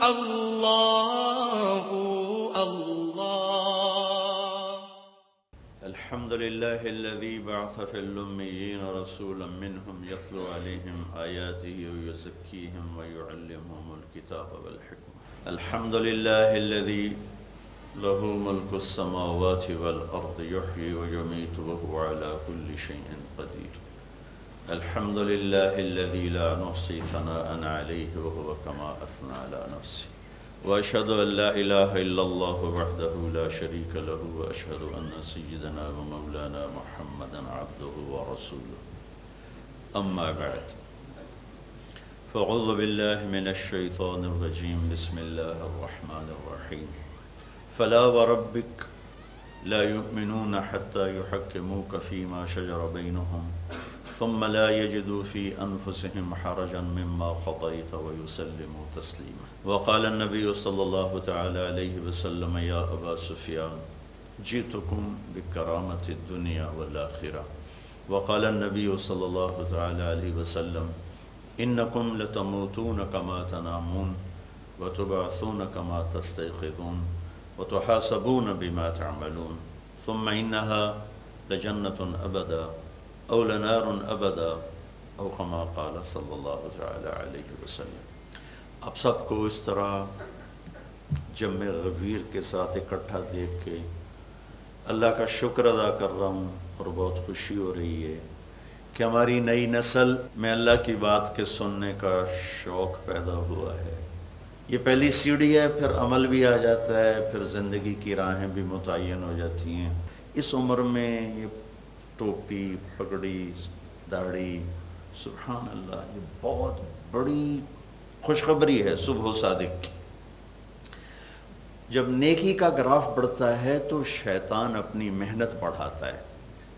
اللہ اللہ۔ الحمد للہ الذي بعث في الأميين رسولا منهم يتلو عليهم آياته ويزكيهم ويعلمهم الكتاب والحكمة. الحمد لله الذي له ملك السماوات والأرض يحيي ويميت وهو على كل شيء قدير. الحمد لله الذي لا نحصي ثناء عليه وهو كما أثنى على نفسه. وأشهد أن لا إله إلا الله وحده لا شريك له وأشهد أن سيدنا ومولانا محمدا عبده ورسوله. أما بعد فأعوذ بالله من الشيطان الرجيم. بسم الله الرحمن الرحيم. فلا وربك لا يؤمنون حتى يحكموك فيما شجر بينهم ثم لا يجدوا في أنفسهم حرجا مما قضيت ويسلموا تسليما. وقال النبي صلى الله تعالى عليه وسلم يا أبا سفيان جئتكم بكرامة الدنيا والآخرة. وقال النبي صلى الله تعالى عليه وسلم إنكم لتموتون كما تنامون وتبعثون كما تستيقظون وتحاسبون بما تعملون ثم إنها لجنة أبدا او لنار ابدا او كما قال صلی اللہ تعالی علیہ وسلم. آپ سب کو اس طرح جمع غفیر کے ساتھ اکٹھا دیکھ کے اللہ کا شکر ادا کر رہا ہوں اور بہت خوشی ہو رہی ہے کہ ہماری نئی نسل میں اللہ کی بات کے سننے کا شوق پیدا ہوا ہے. یہ پہلی سیڑھی ہے، پھر عمل بھی آ جاتا ہے، پھر زندگی کی راہیں بھی متعین ہو جاتی ہیں. اس عمر میں یہ ٹوپی، پگڑی، داڑھی، سبحان اللہ، یہ بہت بڑی خوشخبری ہے صبح و صادق کی. جب نیکی کا گراف بڑھتا ہے تو شیطان اپنی محنت بڑھاتا ہے.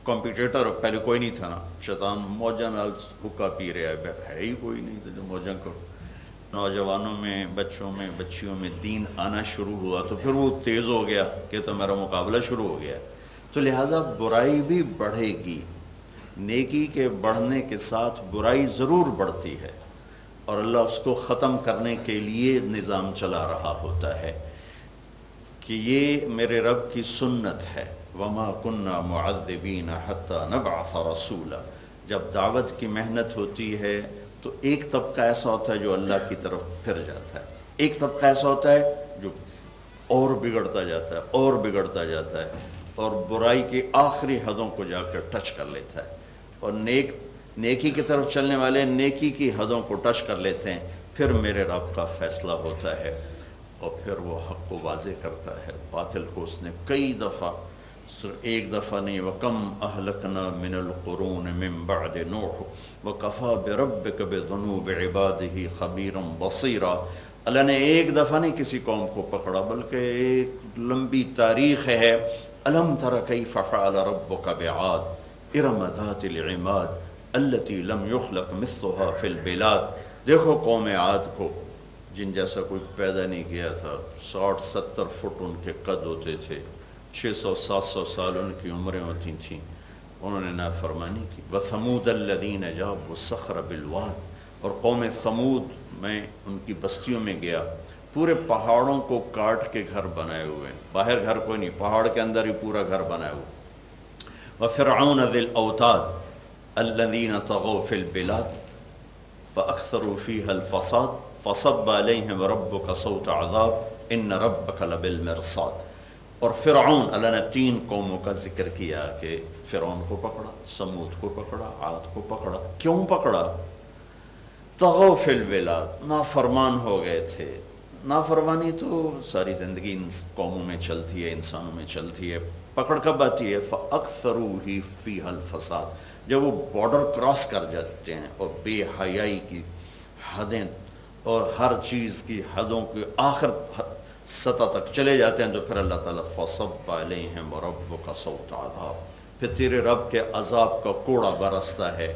کمپیٹیٹر پہلے کوئی نہیں تھا نا، شیطان موجہ نال حکا پی رہا ہے ہی کوئی نہیں تھا جو موجہ کرو. نوجوانوں میں، بچوں میں، بچیوں میں دین آنا شروع ہوا تو پھر وہ تیز ہو گیا کہ تو میرا مقابلہ شروع ہو گیا. تو لہٰذا برائی بھی بڑھے گی. نیکی کے بڑھنے کے ساتھ برائی ضرور بڑھتی ہے اور اللہ اس کو ختم کرنے کے لیے نظام چلا رہا ہوتا ہے کہ یہ میرے رب کی سنت ہے. وَمَا كُنَّا مُعَذِّبِينَ حَتَّى نَبْعَثَ رَسُولًا. جب دعوت کی محنت ہوتی ہے تو ایک طبقہ ایسا ہوتا ہے جو اللہ کی طرف پھر جاتا ہے، ایک طبقہ ایسا ہوتا ہے جو اور بگڑتا جاتا ہے اور بگڑتا جاتا ہے اور برائی کی آخری حدوں کو جا کر ٹچ کر لیتا ہے. اور نیکی کی طرف چلنے والے نیکی کی حدوں کو ٹچ کر لیتے ہیں. پھر میرے رب کا فیصلہ ہوتا ہے اور پھر وہ حق کو واضح کرتا ہے. باطل کو اس نے کئی دفعہ، ایک دفعہ نہیں، وَكَمْ أَهْلَكْنَا مِنَ الْقُرُونِ مِنْ بَعْدِ نُوحٍ وَكَفَى بِرَبِّكَ بِذُنُوبِ عِبَادِهِ خَبِيرًا بَصِيرًا. اللہ نے ایک دفعہ نہیں کسی قوم کو پکڑا بلکہ ایک لمبی تاریخ ہے. أَلَمْ تَرَ كَيْفَ فَعَلَ رَبُّكَ بِعَادٍ إِرَمَ ذَاتِ الْعِمَادِ الَّتِي لَمْ يُخْلَقْ مِثْلُهَا فِي الْبِلَادِ. دیکھو قوم عاد کو جن جیسا کوئی پیدا نہیں کیا تھا. 60-70 فٹ ان کے قد ہوتے تھے، 600-700 سال ان کی عمریں ہوتی تھیں. انہوں نے نافرمانی کی. وَثَمُودَ الَّذِينَ جَابُوا الصَّخْرَ بِالْوَادِ. اور قوم ثمود میں ان کی بستیوں میں گیا، پورے پہاڑوں کو کاٹ کے گھر بنائے ہوئے ہیں. باہر گھر کوئی نہیں، پہاڑ کے اندر ہی پورا گھر بنائے ہوئے. وَفِرْعَوْنَ ذِي الْأَوْتَادِ الَّذِينَ طَغَوْا فِي الْبِلَادِ فَأَكْثَرُوا فِيهَا الْفَسَادَ فَصَبَّ عَلَيْهِمْ رَبُّكَ صَوْتَ عَذَابٍ إِنَّ رَبَّكَ لَبِالْمِرْصَادِ. اور فرعون، اللہ نے 3 قوموں کا ذکر کیا کہ فرعون کو پکڑا، سمود کو پکڑا، عاد کو پکڑا. کیوں پکڑا؟ طغوا فی البلاد، نافرمان ہو گئے تھے. نافرمانی تو ساری زندگی ان قوموں میں چلتی ہے، انسانوں میں چلتی ہے. پکڑ کب آتی ہے؟ فَأَكْثَرُوا فِيهَا الْفَسَادِ. جب وہ بارڈر کراس کر جاتے ہیں اور بے حیائی کی حدیں اور ہر چیز کی حدوں کی آخر سطح تک چلے جاتے ہیں تو پھر اللہ تعالیٰ فَصَبَّ عَلَيْهِمْ وَرَبُّكَ صَوْتَ عَذَابٍ. پھر تیرے رب کے عذاب کا کوڑا برستا ہے.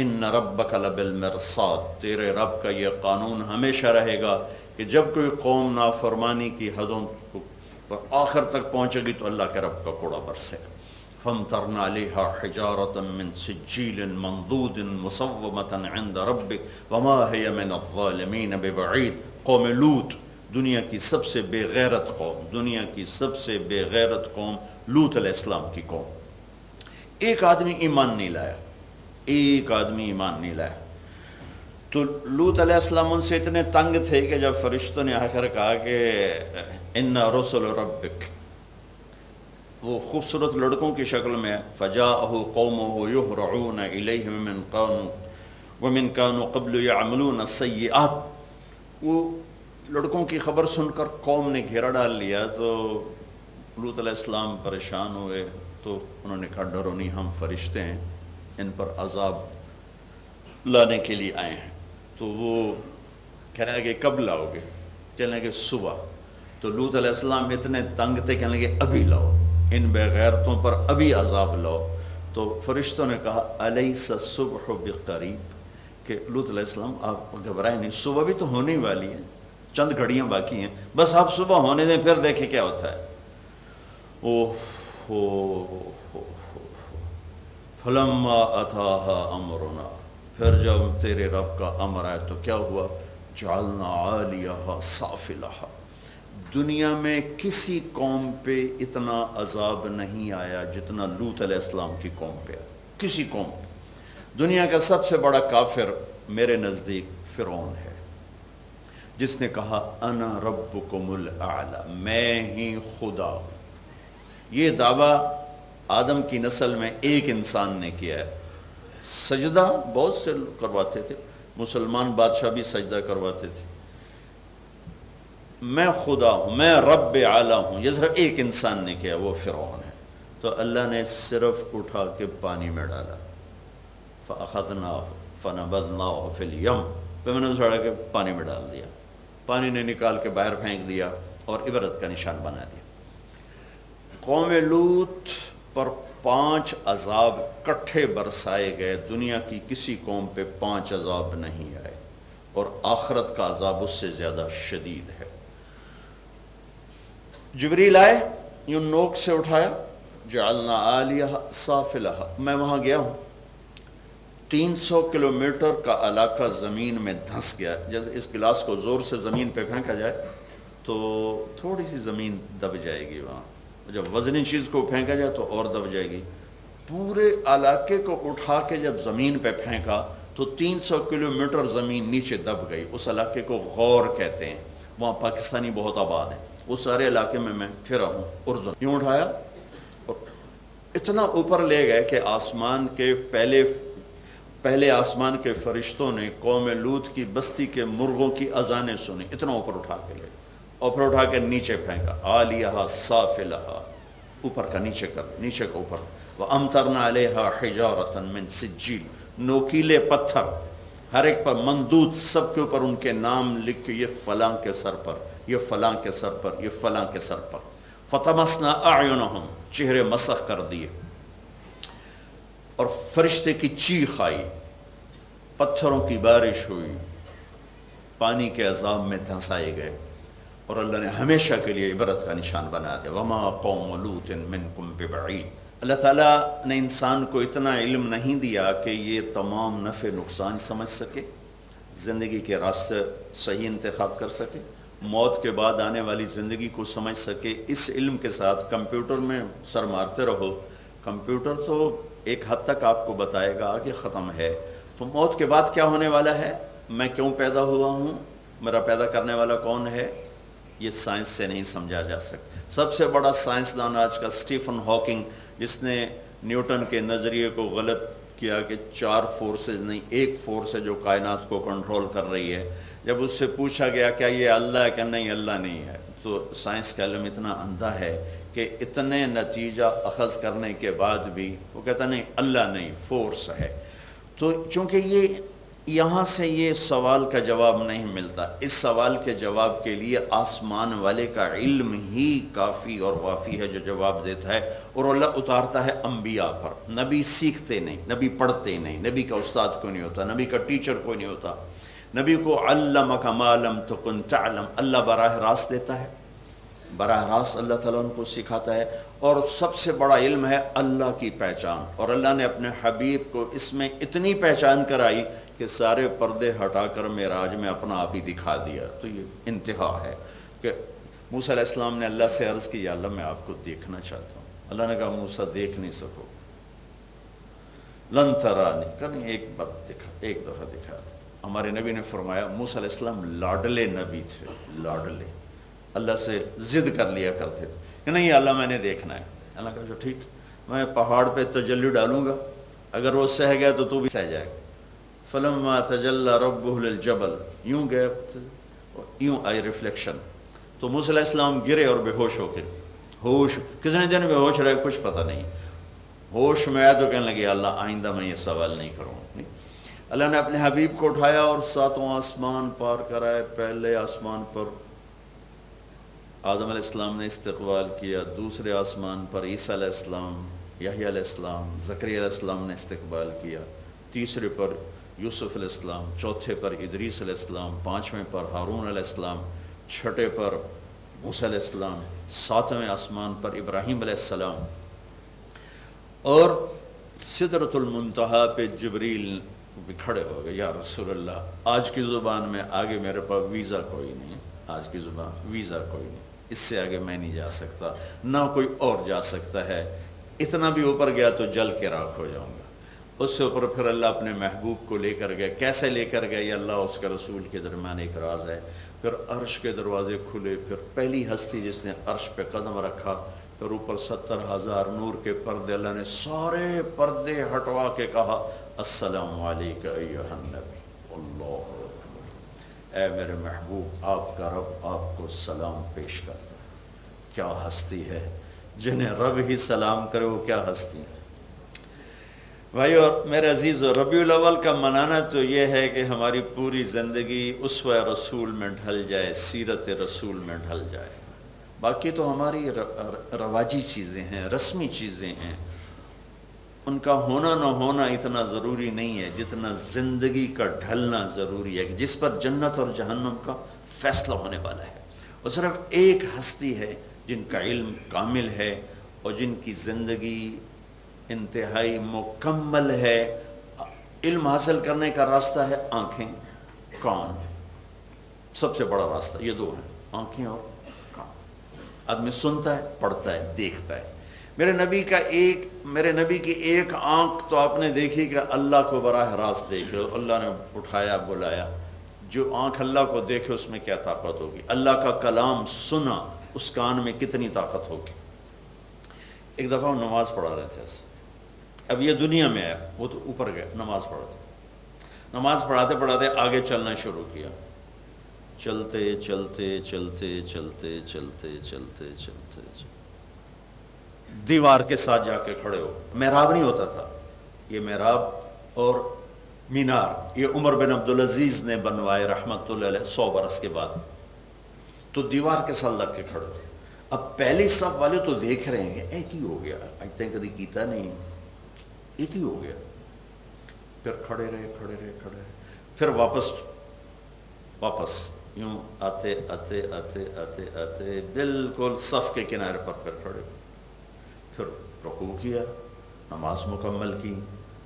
ان ربک لبالمرصاد. تیرے رب کا یہ قانون ہمیشہ رہے گا کہ جب کوئی قوم نافرمانی کی حدوں پر آخر تک پہنچے گی تو اللہ کے رب کا کوڑا برسے گا. فَامْطَرْنَا عَلَيْهَا حِجَارَةً مِّن سِجِّيلٍ مَّنضُودٍ مُّصَوَّمَةً عِندَ رَبِّكَ وَمَا هِيَ مِنَ الظَّالِمِينَ بِبَعِيدٍ. قوم لوط دنیا کی سب سے بے غیرت قوم، دنیا کی سب سے بے غیرت قوم لوط علیہ السلام کی قوم. ایک آدمی ایمان نہیں لایا، ایک آدمی ایمان نہیں لایا. تو لوط علیہ السلام ان سے اتنے تنگ تھے کہ جب فرشتوں نے آخر کہا کہ اِنَّا رُسُلُ رَبِّكَ، وہ خوبصورت لڑکوں کی شکل میں فَجَاءَهُ قَوْمُهُ يُهْرَعُونَ إِلَيْهِ وَمِنْ كَانُوا قَبْلُ يَعْمَلُونَ السَّيِّئَاتِ. وہ لڑکوں کی خبر سن کر قوم نے گھیرا ڈال لیا. تو لوط علیہ السلام پریشان ہوئے، تو انہوں نے کہا ڈرو نہیں، ہم فرشتے ہیں، ان پر عذاب لانے کے لیے آئے ہیں. تو وہ کہنے لگے کب لاؤ گے؟ کہنے لگے صبح. تو لوط علیہ السلام اتنے تنگ تھے، کہنے لگے ابھی لاؤ، ان بے غیرتوں پر ابھی عذاب لاؤ. تو فرشتوں نے کہا الیس الصبح بقریب، کہ لوط علیہ السلام آپ گھبرائیں نہیں، صبح بھی تو ہونے والی ہے، چند گھڑیاں باقی ہیں، بس آپ صبح ہونے دیں پھر دیکھیں کیا ہوتا ہے. فلما اتاها امرنا، پھر جب تیرے رب کا امر آیا تو کیا ہوا؟ جعلنا عالیہا سافلہا. دنیا میں کسی قوم پہ اتنا عذاب نہیں آیا جتنا لوط علیہ السلام کی قوم پہ آیا. کسی قوم پہ. دنیا کا سب سے بڑا کافر میرے نزدیک فرعون ہے، جس نے کہا انا ربکم الاعلی، میں ہی خدا ہوں. یہ دعویٰ آدم کی نسل میں ایک انسان نے کیا ہے. سجدہ بہت سے کرواتے تھے، مسلمان بادشاہ بھی سجدہ کرواتے تھے. میں خدا ہوں، میں رب اعلیٰ ہوں، یہ صرف ایک انسان نے کیا، وہ فرعون ہے. تو اللہ نے صرف اٹھا کے پانی میں ڈالا، فَأَخَذْنَاهُ فَنَبَذْنَاهُ فِي الْيَمِّ، پھر میں نے اٹھا کے پانی میں ڈال دیا، پانی نے نکال کے باہر پھینک دیا اور عبرت کا نشان بنا دیا. قوم لوط پر 5 عذاب کٹھے برسائے گئے. دنیا کی کسی قوم پہ 5 عذاب نہیں آئے، اور آخرت کا عذاب اس سے زیادہ شدید ہے. جبریل آئے، یوں نوک سے اٹھایا، جعلنا عالیہا سافلہا. میں وہاں گیا ہوں، 300 کلومیٹر کا علاقہ زمین میں دھنس گیا. جیسے اس گلاس کو زور سے زمین پہ پھینکا جائے تو تھوڑی سی زمین دب جائے گی، وہاں جب وزنی چیز کو پھینکا جائے تو اور دب جائے گی. پورے علاقے کو اٹھا کے جب زمین پہ پھینکا تو 300 کلومیٹر زمین نیچے دب گئی. اس علاقے کو غور کہتے ہیں، وہاں پاکستانی بہت آباد ہیں. اس سارے علاقے میں پھرا ہوں. اردن یوں اٹھایا اور اتنا اوپر لے گئے کہ آسمان کے پہلے آسمان کے فرشتوں نے قوم لوط کی بستی کے مرغوں کی اذانیں سنی. اتنا اوپر اٹھا کے لے اور پھر اٹھا کے نیچے پھینکا. عالیہا سافلہا، اوپر کا نیچے کر، نیچے کا اوپر. وَأَمْطَرْنَا عَلَيْهَا حِجَارَةً مِّن سِجِّيلٍ، نوکیلے پتھر، ہر ایک پر مندود، سب کے اوپر ان کے نام لکھ کے، یہ فلاں کے سر پر، یہ فلاں کے سر پر، یہ فلاں کے سر پر. فَطَمَسْنَا أَعْيُنَهُمْ، چہرے مسخ کر دیے. اور فرشتے کی چیخ آئی، پتھروں کی بارش ہوئی، پانی کے عذاب میں دھنسائے گئے، اور اللہ نے ہمیشہ کے لیے عبرت کا نشان بنا دیا. وَمَا قَوْمُ لُوطٍ مِّنْكُمْ بِبَعِيدٍ. اللہ تعالیٰ نے انسان کو اتنا علم نہیں دیا کہ یہ تمام نفع نقصان سمجھ سکے، زندگی کے راستے صحیح انتخاب کر سکے، موت کے بعد آنے والی زندگی کو سمجھ سکے. اس علم کے ساتھ کمپیوٹر میں سر مارتے رہو، کمپیوٹر تو ایک حد تک آپ کو بتائے گا کہ ختم ہے، تو موت کے بعد کیا ہونے والا ہے، میں کیوں پیدا ہوا ہوں، میرا پیدا کرنے والا کون ہے، یہ سائنس سے نہیں سمجھا جا سکتا. سب سے بڑا سائنسدان آج کا اسٹیفن ہاکنگ، جس نے نیوٹن کے نظریے کو غلط کیا کہ 4 فورسز نہیں، ایک فورس ہے جو کائنات کو کنٹرول کر رہی ہے. جب اس سے پوچھا گیا کیا یہ اللہ ہے، کہ نہیں اللہ نہیں ہے، تو سائنس کا علم اتنا اندھا ہے کہ اتنے نتیجہ اخذ کرنے کے بعد بھی وہ کہتا نہیں اللہ نہیں، فورس ہے. تو چونکہ یہ یہاں سے یہ سوال کا جواب نہیں ملتا، اس سوال کے جواب کے لیے آسمان والے کا علم ہی کافی اور وافی ہے جو جواب دیتا ہے. اور اللہ اتارتا ہے انبیاء پر. نبی سیکھتے نہیں، نبی پڑھتے نہیں، نبی کا استاد کوئی نہیں ہوتا، نبی کا ٹیچر کوئی نہیں ہوتا. نبی کو علمک ما لم تکن تعلم، اللہ براہ راست دیتا ہے، براہ راست اللہ تعالیٰ ان کو سکھاتا ہے. اور سب سے بڑا علم ہے اللہ کی پہچان، اور اللہ نے اپنے حبیب کو اس میں اتنی پہچان کرائی کہ سارے پردے ہٹا کر معراج میں اپنا آپ ہی دکھا دیا. تو یہ انتہا ہے. کہ موسیٰ علیہ السلام نے اللہ سے عرض کی یا اللہ میں آپ کو دیکھنا چاہتا ہوں. اللہ نے کہا موسیٰ دیکھ نہیں سکو. لن ترانی، کہا نہیں ایک دفعہ دکھا تھا. ہمارے نبی نے فرمایا موسیٰ علیہ السلام لاڈلے نبی تھے، لاڈلے، اللہ سے ضد کر لیا کرتے تھے کہ نہیں اللہ میں نے دیکھنا ہے. اللہ کہا جو ٹھیک، میں پہاڑ پہ تجلی ڈالوں گا، اگر وہ سہ گیا تو بھی سہ جائے گا. فلما تجلی ربہ للجبل، یوں گئے، یوں آئی ریفلیکشن، تو موسیٰ علیہ السلام گرے اور بے ہوش ہو کے، ہوش کتنے دن بے ہوش رہے کچھ پتہ نہیں. ہوش میں آیا تو کہنے لگے اللہ آئندہ میں یہ سوال نہیں کروں. اللہ نے اپنے حبیب کو اٹھایا اور ساتوں آسمان پار کرائے. پہلے آسمان پر آدم علیہ السلام نے استقبال کیا، دوسرے آسمان پر عیسیٰ علیہ السلام، یحییٰ علیہ السلام، زکریا علیہ السلام نے استقبال کیا، تیسرے پر یوسف علیہ السلام، چوتھے پر ادریس علیہ السلام، پانچویں پر ہارون علیہ السلام، چھٹے پر موسیٰ علیہ السلام، ساتویں آسمان پر ابراہیم علیہ السلام، اور سدرۃ المنتہا پہ جبریل بھی کھڑے ہو گئے. یا رسول اللہ آج کی زبان میں آگے میرے پاس ویزا کوئی نہیں ہے، آج کی زبان ویزا کوئی نہیں، اس سے آگے میں نہیں جا سکتا، نہ کوئی اور جا سکتا ہے. اتنا بھی اوپر گیا تو جل کے راکھ ہو جاؤں گا. اس سے اوپر پھر اللہ اپنے محبوب کو لے کر گئے. کیسے لے کر گئے؟ یہ اللہ اس کے رسول کے درمیان ایک راز ہے. پھر عرش کے دروازے کھلے، پھر پہلی ہستی جس نے عرش پہ قدم رکھا، پھر اوپر 70,000 نور کے پردے، اللہ نے سارے پردے ہٹوا کے کہا السلام علیکم ایھا النبی. اللہ اکبر، اے میرے محبوب آپ کا رب آپ کو سلام پیش کرتا ہے. کیا ہستی ہے، جنہیں رب ہی سلام کرے وہ کیا ہستی ہے. بھائی اور میرے عزیز، ربیع الاول کا منانا تو یہ ہے کہ ہماری پوری زندگی اسوہ رسول میں ڈھل جائے، سیرت رسول میں ڈھل جائے. باقی تو ہماری رواجی چیزیں ہیں، رسمی چیزیں ہیں، ان کا ہونا نہ ہونا اتنا ضروری نہیں ہے جتنا زندگی کا ڈھلنا ضروری ہے، جس پر جنت اور جہنم کا فیصلہ ہونے والا ہے. اور صرف ایک ہستی ہے جن کا علم کامل ہے اور جن کی زندگی انتہائی مکمل ہے. علم حاصل کرنے کا راستہ ہے آنکھیں، کان، سب سے بڑا راستہ یہ دو ہیں، آنکھیں اور کان. آدمی سنتا ہے، پڑھتا ہے، دیکھتا ہے. میرے نبی کی ایک آنکھ تو آپ نے دیکھی کہ اللہ کو براہ راست دیکھے، اللہ نے اٹھایا بلایا. جو آنکھ اللہ کو دیکھے اس میں کیا طاقت ہوگی. اللہ کا کلام سنا، اس کان میں کتنی طاقت ہوگی. ایک دفعہ وہ نماز پڑھا رہے تھے، اب یہ دنیا میں ہے، وہ تو اوپر گئے نماز پڑھاتے. نماز پڑھاتے پڑھاتے آگے چلنا شروع کیا. چلتے چلتے چلتے چلتے چلتے چلتے چلتے دیوار کے ساتھ جا کے کھڑے ہو. محراب نہیں ہوتا تھا، یہ محراب اور مینار یہ عمر بن عبدالعزیز نے بنوائے رحمت اللہ علیہ 100 برس کے بعد. تو دیوار کے ساتھ لگ کے کھڑے ہو. اب پہلی صف والے تو دیکھ رہے ہیں ایک ہی ہو گیا، آج تک کبھی کیتا نہیں، ایک ہی ہو گیا. پھر کھڑے رہے، پھر واپس یوں آتے آتے آتے آتے آتے بالکل صف کے کنارے پر پھر کھڑے. پھر رکوع کیا، نماز مکمل کی.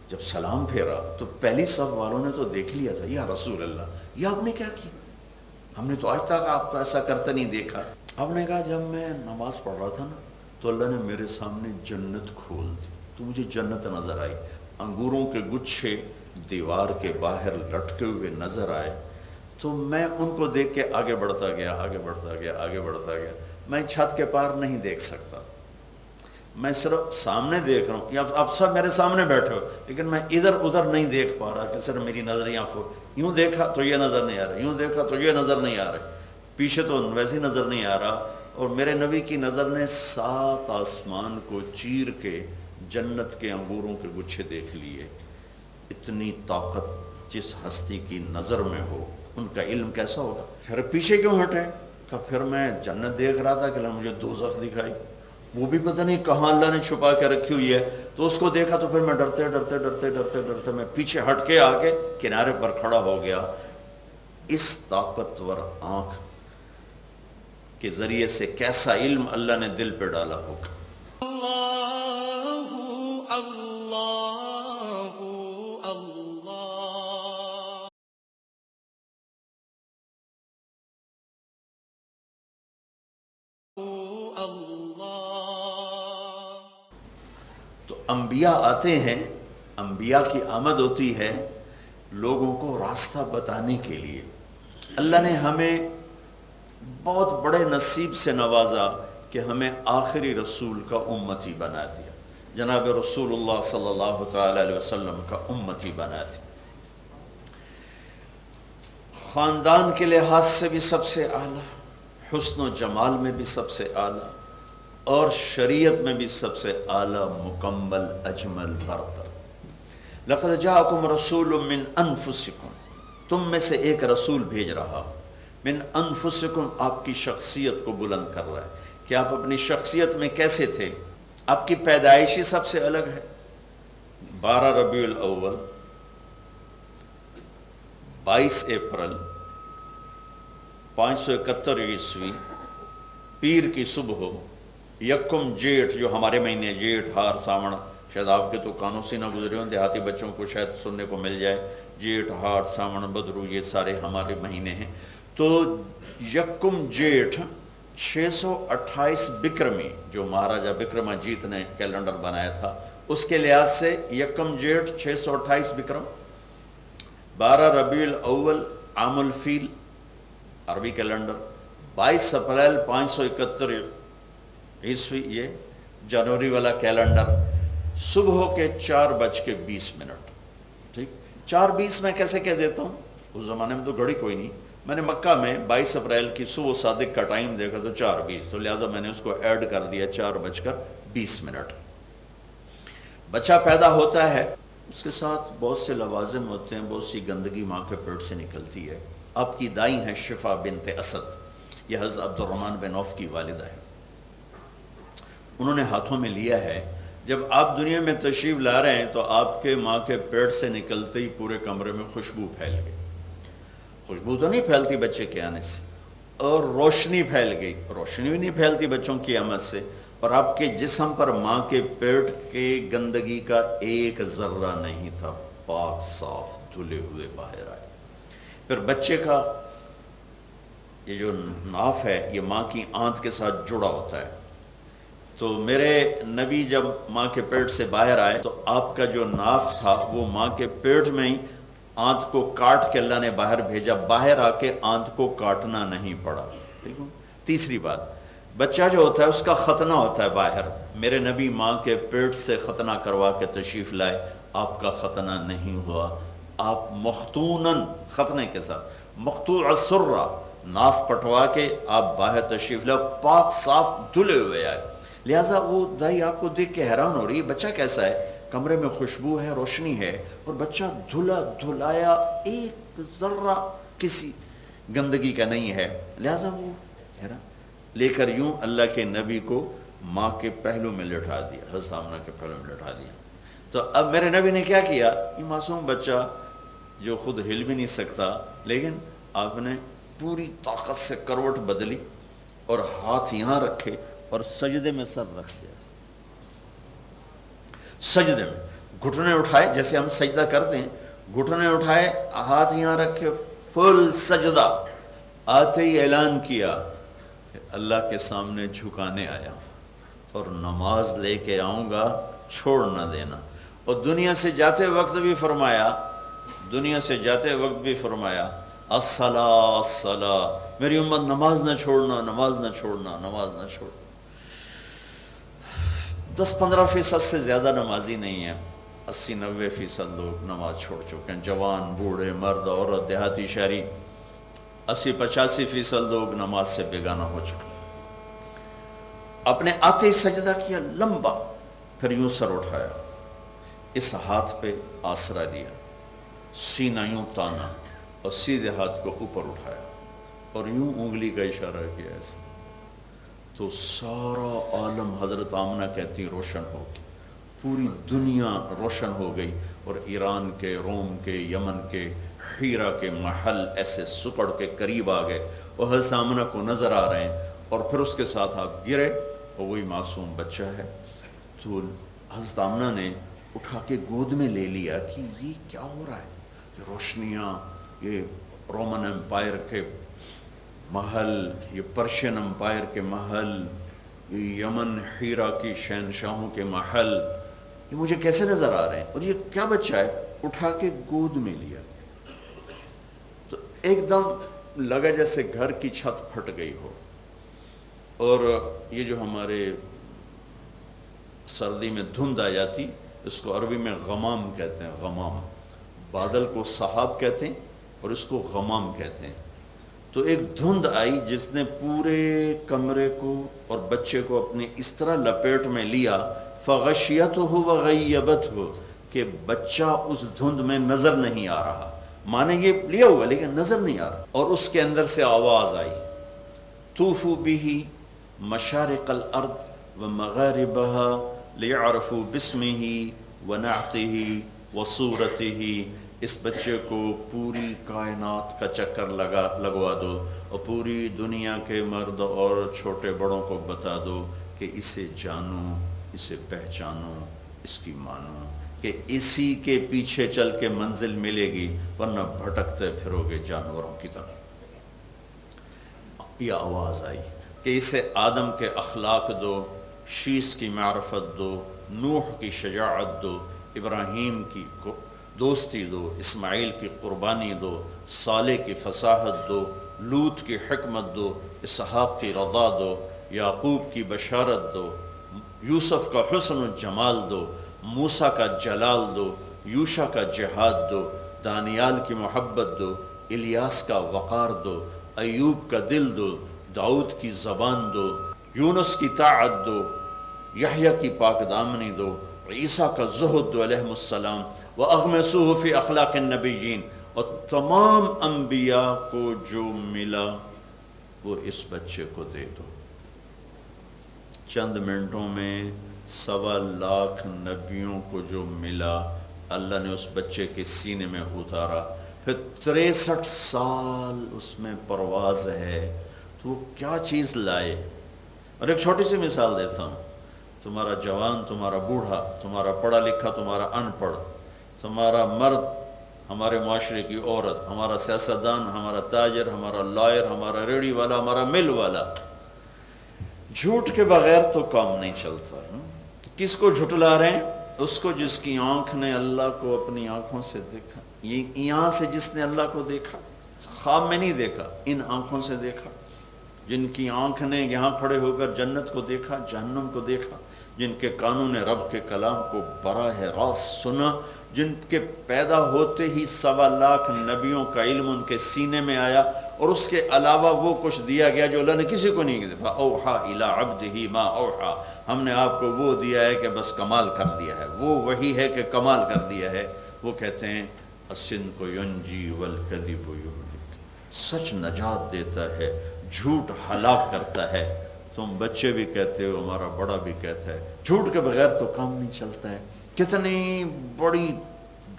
جب سلام پھیرا تو پہلی صف والوں نے تو دیکھ لیا تھا، یا رسول اللہ یہ آپ نے کیا کیا، ہم نے تو آج تک آپ کو ایسا کرتے نہیں دیکھا. آپ نے کہا جب میں نماز پڑھ رہا تھا نا تو اللہ نے میرے سامنے جنت کھول دی تو مجھے جنت نظر آئی. انگوروں کے گچھے دیوار کے باہر لٹکے ہوئے نظر آئے تو میں ان کو دیکھ کے آگے بڑھتا گیا. میں چھت کے پار نہیں دیکھ سکتا، میں صرف سامنے دیکھ رہا ہوں. آپ سب میرے سامنے بیٹھے ہو لیکن میں ادھر ادھر نہیں دیکھ پا رہا کہ صرف میری نظر یوں دیکھا تو یہ نظر نہیں آ رہا، یوں دیکھا تو یہ نظر نہیں آ رہا، پیچھے تو ویسے نظر نہیں آ رہا. اور میرے نبی کی نظر نے 7 آسمان کو چیر کے جنت کے انگوروں کے گچھے دیکھ لیے. اتنی طاقت جس ہستی کی نظر میں ہو ان کا علم کیسا ہوگا. پھر پیچھے کیوں ہٹے؟ کہ پھر میں جنت دیکھ رہا تھا کہ اللہ مجھے دوزخ دکھائی، وہ بھی پتہ نہیں کہاں اللہ نے چھپا کے رکھی ہوئی ہے. تو اس کو دیکھا تو پھر میں ڈرتے میں پیچھے ہٹ کے آ کے کنارے پر کھڑا ہو گیا. اس طاقتور آنکھ کے ذریعے سے کیسا علم اللہ نے دل پہ ڈالا ہوگا. تو انبیاء آتے ہیں، انبیاء کی آمد ہوتی ہے لوگوں کو راستہ بتانے کے لیے۔ اللہ نے ہمیں بہت بڑے نصیب سے نوازا کہ ہمیں آخری رسول کا امتی بنا دیا، جناب رسول اللہ صلی اللہ تعالی علیہ وسلم کا امتی بنا دیا۔ خاندان کے لحاظ سے بھی سب سے اعلیٰ، حسن و جمال میں بھی سب سے اعلیٰ، اور شریعت میں بھی سب سے اعلیٰ، مکمل، اجمل، برتر۔ لقد جاءکم رسول من انفسکم، تم میں سے ایک رسول بھیج رہا، من انفسکم، آپ کی شخصیت کو بلند کر رہا ہے کہ آپ اپنی شخصیت میں کیسے تھے۔ آپ کی پیدائشی سب سے الگ ہے، 12 ربیع الاول، 22 اپریل 571 عیسوی، پیر کی صبح ہو، یکم جیٹھ، جو ہمارے مہینے جیٹھ، ہار، ساون، شاید آپ کے تو کانوں سے نہ گزرے ہوں، دیہاتی بچوں کو شاید سننے کو مل جائے، جیٹھ، ہار، ساون، بدرو، یہ سارے ہمارے مہینے ہیں۔ تو یکم جیٹھ 628 بکرمی، جو مہاراجہ بکرماجیت نے کیلنڈر بنایا تھا، اس کے لحاظ سے یکم جیٹھ 628 بکرم، 12 ربیع الاول عام الفیل عربی کیلنڈر، 22 اپریل 571 عیسوی یہ جنوری والا کیلنڈر، صبح کے 4:20۔ ٹھیک، 4:20 میں کیسے کہہ دیتا ہوں، اس زمانے میں تو گھڑی کوئی نہیں، میں نے مکہ میں 22 اپریل کی صبح صادق کا ٹائم دیکھا تو 4:20، تو لہٰذا میں نے اس کو ایڈ کر دیا 4:20۔ بچہ پیدا ہوتا ہے، اس کے ساتھ بہت سے لوازم ہوتے ہیں، بہت سی گندگی ماں کے پیٹ سے نکلتی ہے۔ آپ کی دائی ہیں شفا بنت اسد، یہ حضرت عبد الرحمن بن عوف کی والدہ ہے، انہوں نے ہاتھوں میں لیا ہے۔ جب آپ دنیا میں تشریف لا رہے ہیں تو آپ کے ماں کے پیٹ سے نکلتے ہی پورے کمرے میں خوشبو پھیل گئی، خوشبو تو نہیں پھیلتی بچے کے آنے سے، اور روشنی پھیل گئی، روشنی بھی نہیں پھیلتی بچوں کی آمد سے، اور آپ کے جسم پر ماں کے پیٹ کے گندگی کا ایک ذرہ نہیں تھا، پاک صاف دھلے ہوئے باہر آئے۔ پھر بچے کا یہ جو ناف ہے یہ ماں کی آنت کے ساتھ جڑا ہوتا ہے، تو میرے نبی جب ماں کے پیٹ سے باہر آئے تو آپ کا جو ناف تھا وہ ماں کے پیٹ میں ہی آنت کو کاٹ کے اللہ نے باہر بھیجا، باہر آ کے آنت کو کاٹنا نہیں پڑا۔ ٹھیک ہے۔ تیسری بات، بچہ جو ہوتا ہے اس کا ختنہ ہوتا ہے باہر، میرے نبی ماں کے پیٹ سے ختنہ کروا کے تشریف لائے، آپ کا ختنہ نہیں ہوا، آپ مختوناً، ختنے کے ساتھ مقطوع السرہ، ناف کٹوا کے آپ باہر تشریف لائے، پاک صاف دھلے ہوئے آئے۔ لہٰذا وہ دائی آپ کو دیکھ کے حیران ہو رہی ہے، بچہ کیسا ہے؟ کمرے میں خوشبو ہے، روشنی ہے، اور بچہ دھلا دھلایا، ایک ذرہ کسی گندگی کا نہیں ہے۔ لہٰذا وہ حیران لے کر یوں اللہ کے نبی کو ماں کے پہلو میں لٹا دیا، حضرت آمنہ کے پہلو میں لٹا دیا۔ تو اب میرے نبی نے کیا کیا، یہ معصوم بچہ جو خود ہل بھی نہیں سکتا، لیکن آپ نے پوری طاقت سے کروٹ بدلی اور ہاتھ یہاں رکھے اور سجدے میں سر رکھ دیا، سجدے میں گھٹنے اٹھائے، جیسے ہم سجدہ کرتے ہیں، گھٹنے اٹھائے، ہاتھ یہاں رکھے، فل سجدہ، آتے ہی اعلان کیا کہ اللہ کے سامنے جھکانے آیا اور نماز لے کے آؤں گا، چھوڑ نہ دینا۔ اور دنیا سے جاتے وقت بھی فرمایا، دنیا سے جاتے وقت بھی فرمایا، الصلاۃ الصلاۃ، میری امت نماز نہ چھوڑنا، نماز نہ چھوڑنا، نماز نہ چھوڑنا۔ 10-15% سے زیادہ نمازی نہیں ہیں، 80-90% لوگ نماز چھوڑ چکے ہیں، جوان، بوڑھے، مرد، عورت، دیہاتی، شہری، 80-85% لوگ نماز سے بیگانہ ہو چکے ہیں۔ اپنے آتے ہی سجدہ کیا لمبا، پھر یوں سر اٹھایا، اس ہاتھ پہ آسرا لیا، سینہ یوں تانا اور سیدھے ہاتھ کو اوپر اٹھایا اور یوں انگلی کا اشارہ کیا ایسا، تو سارا عالم، حضرت آمنہ کہتی روشن ہو گئی، پوری دنیا روشن ہو گئی، اور ایران کے، روم کے، یمن کے، حیرہ کے محل ایسے سکڑ کے قریب آ گئے اور حضرت آمنہ کو نظر آ رہے ہیں، اور پھر اس کے ساتھ آپ گرے اور وہی معصوم بچہ ہے۔ تو حضرت آمنہ نے اٹھا کے گود میں لے لیا کہ یہ کیا ہو رہا ہے، یہ روشنیاں، یہ رومن امپائر کے محل، یہ پرشین امپائر کے محل، یہ یمن ہیرا کی شہنشاہوں کے محل، یہ مجھے کیسے نظر آ رہے ہیں. اور یہ کیا بچہ ہے؟ اٹھا کے گود میں لیا تو ایک دم لگا جیسے گھر کی چھت پھٹ گئی ہو. اور یہ جو ہمارے سردی میں دھند آ جاتی، اس کو عربی میں غمام کہتے ہیں. غمام، بادل کو سحاب کہتے ہیں اور اس کو غمام کہتے ہیں. تو ایک دھند آئی جس نے پورے کمرے کو اور بچے کو اپنے اس طرح لپیٹ میں لیا، فغشیتہ وغیبتہ، کہ بچہ اس دھند میں نظر نہیں آ رہا. مانے یہ لیا ہوا لیکن نظر نہیں آ رہا. اور اس کے اندر سے آواز آئی، طوفوا بہ مشارق الارض ومغاربها لیعرفوا باسمہ ونعتہ وصورتہ. اس بچے کو پوری کائنات کا چکر لگوا دو اور پوری دنیا کے مرد اور چھوٹے بڑوں کو بتا دو کہ اسے جانو، اسے پہچانو، اس کی مانو، کہ اسی کے پیچھے چل کے منزل ملے گی، ورنہ بھٹکتے پھرو گے جانوروں کی طرح. یہ آواز آئی کہ اسے آدم کے اخلاق دو، شیس کی معرفت دو، نوح کی شجاعت دو، ابراہیم کی دوستی دو، اسماعیل کی قربانی دو، صالح کی فصاحت دو، لوط کی حکمت دو، اسحاق کی رضا دو، یعقوب کی بشارت دو، یوسف کا حسن و جمال دو، موسیٰ کا جلال دو، یوشع کا جہاد دو، دانیال کی محبت دو، الیاس کا وقار دو، ایوب کا دل دو، داؤد کی زبان دو، یونس کی طاعت دو، یحییٰ کی پاک دامنی دو، عیسیٰ کا زہد دو علیہ السلام، وَأَغْمِسُوهُ فِي أَخْلَاقِ النَّبِيِّينَ. اور تمام انبیاء کو جو ملا وہ اس بچے کو دے دو. چند منٹوں میں 1.25 نبیوں کو جو ملا اللہ نے اس بچے کے سینے میں اتارا. پھر 63 سال اس میں پرواز ہے تو وہ کیا چیز لائے. اور ایک چھوٹی سی مثال دیتا ہوں. تمہارا جوان، تمہارا بوڑھا، تمہارا پڑھا لکھا، تمہارا ان پڑھ، تمہارا مرد، ہمارے معاشرے کی عورت، ہمارا سیاستدان، ہمارا تاجر، ہمارا لائر، ہمارا ریڑھی والا، ہمارا مل والا، جھوٹ کے بغیر تو کام نہیں چلتا. کس کو جھٹلا رہے ہیں؟ اس کو جس کی آنکھ نے اللہ کو اپنی آنکھوں سے دیکھا. یہاں سے جس نے اللہ کو دیکھا، خواب میں نہیں دیکھا، ان آنکھوں سے دیکھا. جن کی آنکھ نے یہاں کھڑے ہو کر جنت کو دیکھا، جہنم کو دیکھا. جن کے کانوں نے رب کے کلام کو براہ راست سنا. جن کے پیدا ہوتے ہی 1.25 نبیوں کا علم ان کے سینے میں آیا، اور اس کے علاوہ وہ کچھ دیا گیا جو اللہ نے کسی کو نہیں دیا. اوحا الی عبدہ ما اوحا. ہم نے آپ کو وہ دیا ہے کہ بس کمال کر دیا ہے، وہ وہی ہے کہ کمال کر دیا ہے. وہ کہتے ہیں الصدق ینجی والکذب یہلک. سچ نجات دیتا ہے، جھوٹ ہلاک کرتا ہے. تم بچے بھی کہتے ہو، ہمارا بڑا بھی کہتا ہے، جھوٹ کے بغیر تو کام نہیں چلتا ہے. کتنی بڑی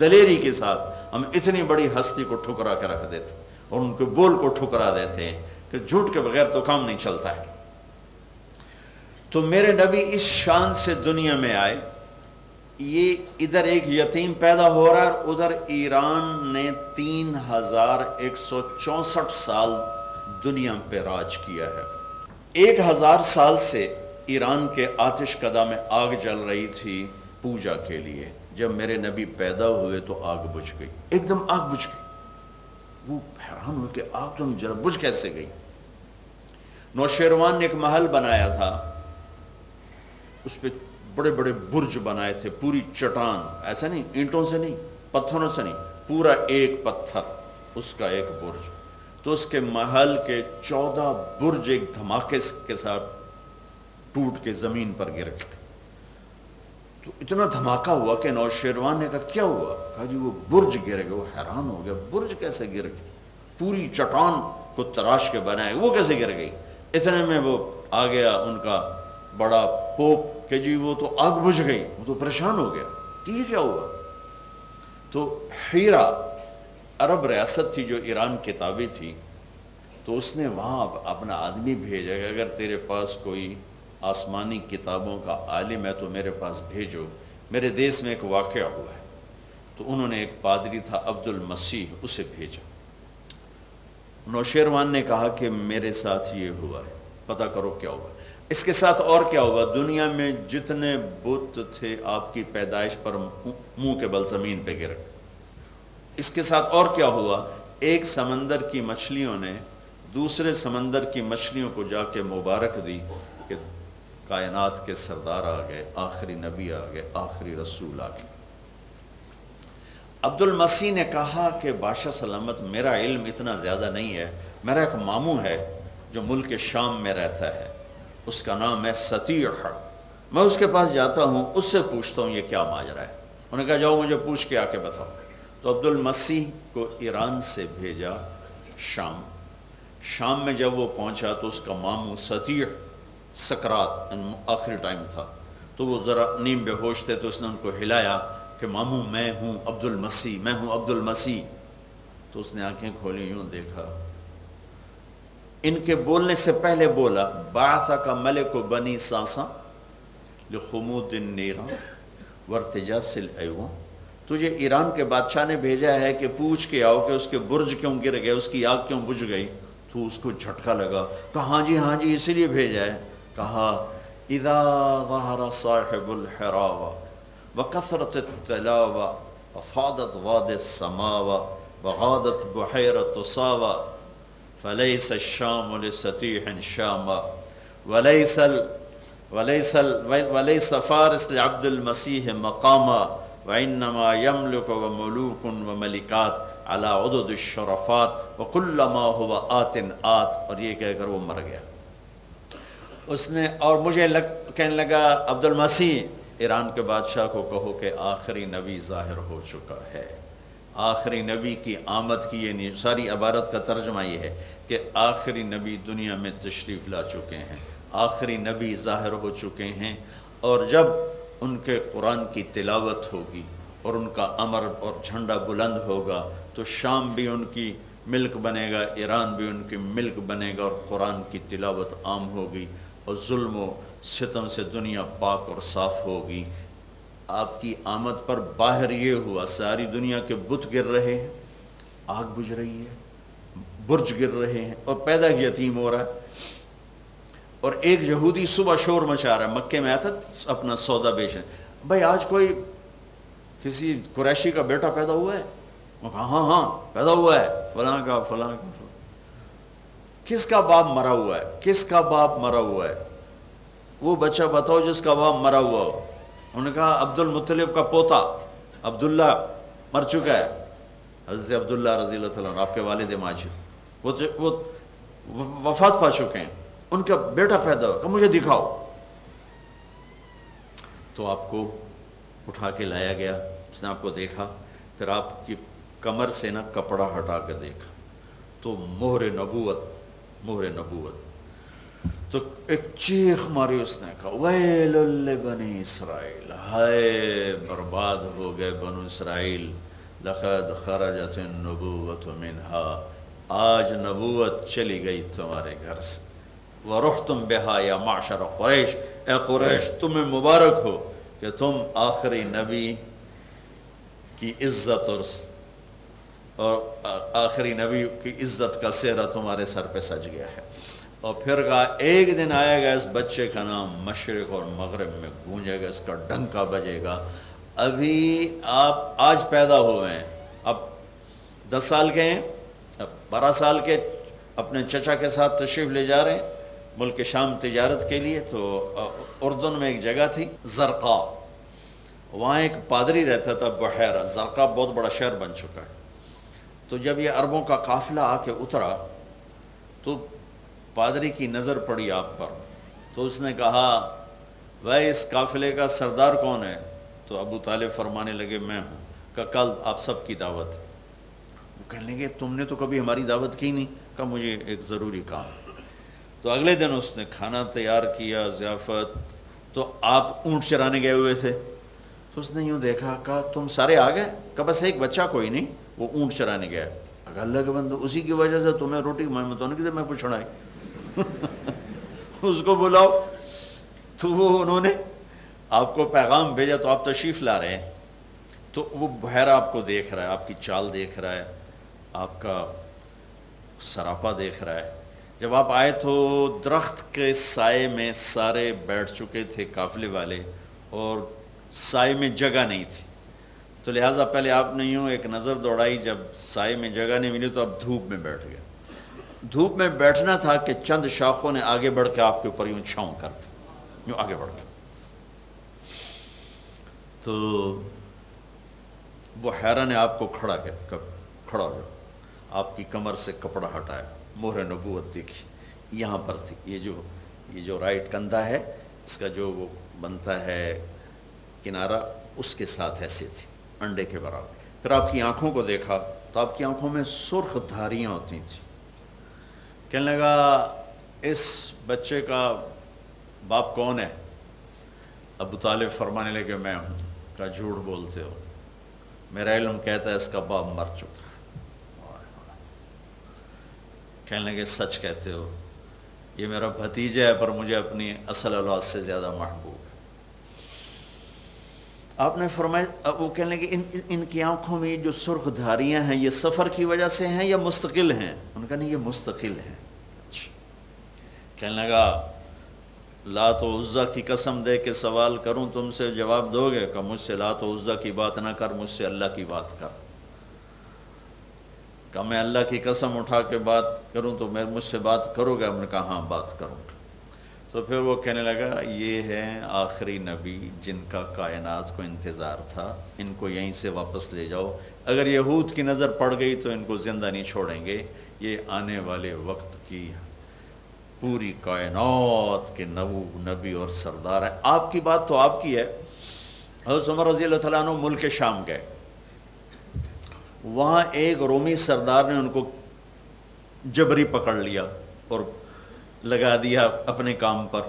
دلیری کے ساتھ ہم اتنی بڑی ہستی کو ٹھکرا کے رکھ دیتے اور ان کے بول کو ٹھکرا دیتے ہیں کہ جھوٹ کے بغیر تو کام نہیں چلتا ہے. تو میرے نبی اس شان سے دنیا میں آئے. یہ ادھر ایک یتیم پیدا ہو رہا ہے اور ادھر ایران نے 3164 سال دنیا پہ راج کیا ہے. 1000 سال سے ایران کے آتش کدہ میں آگ جل رہی تھی پوجا کے لیے. جب میرے نبی پیدا ہوئے تو آگ بجھ گئی، ایک دم آگ بجھ گئی. وہ حیران ہوئے کہ آگ تم جرا بجھ کیسے گئی. نوشیروان نے ایک محل بنایا تھا، اس پہ بڑے بڑے برج بنائے تھے، پوری چٹان، ایسا نہیں اینٹوں سے نہیں، پتھروں سے نہیں، پورا ایک پتھر اس کا ایک برج. تو اس کے محل کے 14 برج ایک دھماکے کے ساتھ ٹوٹ کے زمین پر گر گئے. تو اتنا دھماکہ ہوا کہ نوشیروان نے کہا کیا ہوا؟ کہا جی وہ برج گر گئے. وہ حیران ہو گیا، برج کیسے گر گئی؟ پوری چٹان کو تراش کے بنائے، وہ کیسے گر گئی؟ اتنے میں وہ آ گیا ان کا بڑا پوپ کہ جی وہ تو آگ بجھ گئی. وہ تو پریشان ہو گیا کہ یہ کیا ہوا. تو ہیرا عرب ریاست تھی جو ایران کی تابع تھی، تو اس نے وہاں اپنا آدمی بھیجا کہ اگر تیرے پاس کوئی آسمانی کتابوں کا عالم ہے تو میرے پاس بھیجو، میرے دیس میں ایک واقعہ ہوا ہے. تو انہوں نے ایک پادری تھا عبد المسیح، اسے بھیجا. نوشیروان نے کہا کہ میرے ساتھ یہ ہوا ہے، پتہ کرو کیا ہوا۔ اس کے ساتھ اور کیا ہوا؟ دنیا میں جتنے بت تھے آپ کی پیدائش پر منہ کے بل زمین پہ گر گئے۔ اس کے ساتھ اور کیا ہوا؟ ایک سمندر کی مچھلیوں نے دوسرے سمندر کی مچھلیوں کو جا کے مبارک دی کہ کائنات کے سردار آ گئے، آخری نبی آ گئے، آخری رسول آ گئے۔ عبد المسیح نے کہا کہ بادشاہ سلامت، میرا علم اتنا زیادہ نہیں ہے، میرا ایک ماموں ہے جو ملک شام میں رہتا ہے، اس کا نام ہے سطیح، میں اس کے پاس جاتا ہوں، اس سے پوچھتا ہوں یہ کیا ماجرا ہے۔ انہوں نے کہا جاؤ مجھے پوچھ کے آ کے بتاؤ۔ تو عبد المسیح کو ایران سے بھیجا شام میں جب وہ پہنچا تو اس کا ماموں سطیح سکرات آخری ٹائم تھا، تو وہ ذرا نیم بے ہوش تھے، تو اس نے ان کو ہلایا کہ ماموں میں ہوں عبد المسیح، میں ہوں عبد المسیح۔ تو اس نے آنکھیں کھولی، یوں دیکھا، ان کے بولنے سے پہلے بولا بعثک ملک بنی ساسا لخمود النیران وارتجاس الایوان، تجھے ایران کے بادشاہ نے بھیجا ہے کہ پوچھ کے آؤ کہ اس کے برج کیوں گر گئے، اس کی آگ کیوں بجھ گئی۔ تو اس کو جھٹکا لگا، کہا ہاں جی اسی لیے بھیجا ہے۔ کہا اذا ظہر صاحب الحراوہ وکثرت التلاوہ وفاضت واد السماوہ وغادت بحیرۃ صاوہ فلیس الشام لسطیح شاما وليس فارس لعبد المسيح مقاما وإنما يملك وملوك وملكات على عدد الشرفات وكلما هو آت آت، اور یہ کہہ کر وہ مر گیا۔ اس نے اور مجھے کہنے لگا عبد المسیح ایران کے بادشاہ کو کہو کہ آخری نبی ظاہر ہو چکا ہے۔ آخری نبی کی آمد کی یہ ساری عبارت کا ترجمہ یہ ہے کہ آخری نبی دنیا میں تشریف لا چکے ہیں، آخری نبی ظاہر ہو چکے ہیں، اور جب ان کے قرآن کی تلاوت ہوگی اور ان کا امر اور جھنڈا بلند ہوگا تو شام بھی ان کی ملک بنے گا، ایران بھی ان کی ملک بنے گا، اور قرآن کی تلاوت عام ہوگی، اور ظلم و ستم سے دنیا پاک اور صاف ہوگی۔ آپ کی آمد پر باہر یہ ہوا، ساری دنیا کے بت گر رہے ہیں، آگ بجھ رہی ہے، برج گر رہے ہیں، اور پیدا یتیم ہو رہا ہے، اور ایک یہودی صبح شور مچا رہا ہے، مکے میں آیا تھا اپنا سودا بیچنے، بھائی آج کوئی کسی قریشی کا بیٹا پیدا ہوا ہے؟ وہ کہا ہاں پیدا ہوا ہے، فلاں کا فلاں کا۔ کس کا باپ مرا ہوا ہے؟ کس کا باپ مرا ہوا ہے؟ وہ بچہ بتاؤ جس کا باپ مرا ہوا ہو۔ انہوں نے کہا عبد المطلب کا پوتا عبداللہ مر چکا ہے، حضرت عبداللہ رضی اللہ تعالیٰ عنہ آپ کے والد ماجد، وہ وفات پا چکے ہیں، ان کا بیٹا پیدا ہو، کہ مجھے دکھاؤ۔ تو آپ کو اٹھا کے لایا گیا، اس نے آپ کو دیکھا، پھر آپ کی کمر سے نا کپڑا ہٹا کے دیکھا تو مہر نبوت، تو ایک چیخ ماری، اس نے کہا ویل لبنی اسرائیل، ہائے برباد ہو گئے بنو اسرائیل، لقد خرجت النبوۃ منہا، آج نبوت چلی گئی تمہارے گھر سے، ورحتم بہا یا معشر قریش، اے قریش تمہیں مبارک ہو کہ تم آخری نبی کی عزت اور آخری نبی کی عزت کا سہرہ تمہارے سر پہ سج گیا ہے۔ اور پھر کہا ایک دن آئے گا اس بچے کا نام مشرق اور مغرب میں گونجے گا، اس کا ڈنکا بجے گا۔ ابھی آپ آج پیدا ہوئے ہیں، اب 10 سال کے ہیں، اب 12 سال کے، اپنے چچا کے ساتھ تشریف لے جا رہے ہیں ملک شام تجارت کے لیے۔ تو اردن میں ایک جگہ تھی زرقا، وہاں ایک پادری رہتا تھا، بحیرہ زرقا بہت بڑا شہر بن چکا ہے۔ تو جب یہ عربوں کا قافلہ آ کے اترا تو پادری کی نظر پڑی آپ پر، تو اس نے کہا بھائی اس قافلے کا سردار کون ہے؟ تو ابو طالب فرمانے لگے میں ہوں۔ کہ کل آپ سب کی دعوت۔ وہ کہنے لگے تم نے تو کبھی ہماری دعوت کی نہیں۔ کہا مجھے ایک ضروری کام۔ تو اگلے دن اس نے کھانا تیار کیا، ضیافت۔ تو آپ اونٹ چرانے گئے ہوئے تھے، تو اس نے یوں دیکھا، کہا تم سارے آ گئے؟ کہا بس ایک بچہ کوئی نہیں، وہ اونٹ چرانے گیا۔ اگر اللہ کے بندو اسی کی وجہ سے تمہیں روٹی میں کی میں پوچھنا ہے اس کو بلاؤ۔ تو وہ انہوں نے آپ کو پیغام بھیجا، تو آپ تشریف لا رہے ہیں، تو وہ بحیرہ آپ کو دیکھ رہا ہے، آپ کی چال دیکھ رہا ہے، آپ کا سراپا دیکھ رہا ہے. جب آپ آئے تو درخت کے سائے میں سارے بیٹھ چکے تھے قافلے والے اور سائے میں جگہ نہیں تھی، تو لہٰذا پہلے آپ نے یوں ایک نظر دوڑائی، جب سائے میں جگہ نہیں ملی تو اب دھوپ میں بیٹھ گیا. دھوپ میں بیٹھنا تھا کہ چند شاخوں نے آگے بڑھ کے آپ کے اوپر یوں چھاؤں کر دی، یوں آگے بڑھ گیا. تو وہ حیران ہے، آپ کو کھڑا ہو جاؤ. آپ کی کمر سے کپڑا ہٹایا، مہر نبوت دیکھی یہاں پر تھی. یہ جو رائٹ کندھا ہے اس کا جو وہ بنتا ہے کنارہ، اس کے ساتھ ایسے تھی انڈے کے برابر. پھر آپ کی آنکھوں کو دیکھا تو آپ کی آنکھوں میں سرخ دھاریاں ہوتی تھیں. کہنے لگا اس بچے کا باپ کون ہے؟ ابو طالب فرمانے لگے میں ہوں. کہا جھوٹ بولتے ہو، میرا علم کہتا ہے اس کا باپ مر چکا ہے. کہنے لگے سچ کہتے ہو، یہ میرا بھتیجا ہے پر مجھے اپنی اصل اولاد سے زیادہ محبوب ہے. آپ نے فرمایا، وہ کہنے لگے ان کی آنکھوں میں جو سرخ دھاریاں ہیں یہ سفر کی وجہ سے ہیں یا مستقل ہیں؟ ان کا نہیں، یہ مستقل ہیں. اچھا. کہنے لگا لات و عزا کی قسم دے کے سوال کروں تم سے جواب دو گے؟ کہ مجھ سے لات و عزا کی بات نہ کر، مجھ سے اللہ کی بات کر. کہ میں اللہ کی قسم اٹھا کے بات کروں تو مجھ سے بات کرو گے؟ ہم نے کہا ہاں بات کروں گا. تو پھر وہ کہنے لگا یہ ہیں آخری نبی جن کا کائنات کو انتظار تھا، ان کو یہیں سے واپس لے جاؤ. اگر یہود کی نظر پڑ گئی تو ان کو زندہ نہیں چھوڑیں گے. یہ آنے والے وقت کی پوری کائنات کے نبی اور سردار ہیں. آپ کی بات تو آپ کی ہے. حضرت عمر رضی اللہ تعالیٰ عنہ ملک شام گئے، وہاں ایک رومی سردار نے ان کو جبری پکڑ لیا اور لگا دیا اپنے کام پر.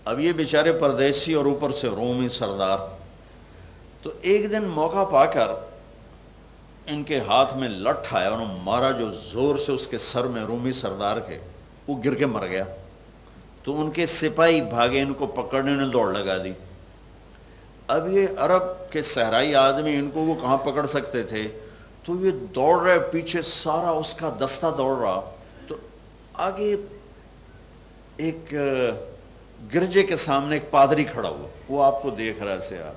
اب یہ بیچارے پردیسی اور اوپر سے رومی سردار. تو ایک دن موقع پا کر ان کے ہاتھ میں لٹھ آیا، انہوں مارا جو زور سے اس کے سر میں رومی سردار کے، وہ گر کے مر گیا. تو ان کے سپاہی بھاگے ان کو پکڑنے نے دوڑ لگا دی. اب یہ عرب کے صحرائی آدمی، ان کو وہ کہاں پکڑ سکتے تھے، تو یہ دوڑ رہے پیچھے، سارا اس کا دستہ دوڑ رہا. تو آگے ایک گرجے کے سامنے ایک پادری کھڑا ہوا، وہ آپ کو دیکھ رہا سے آ.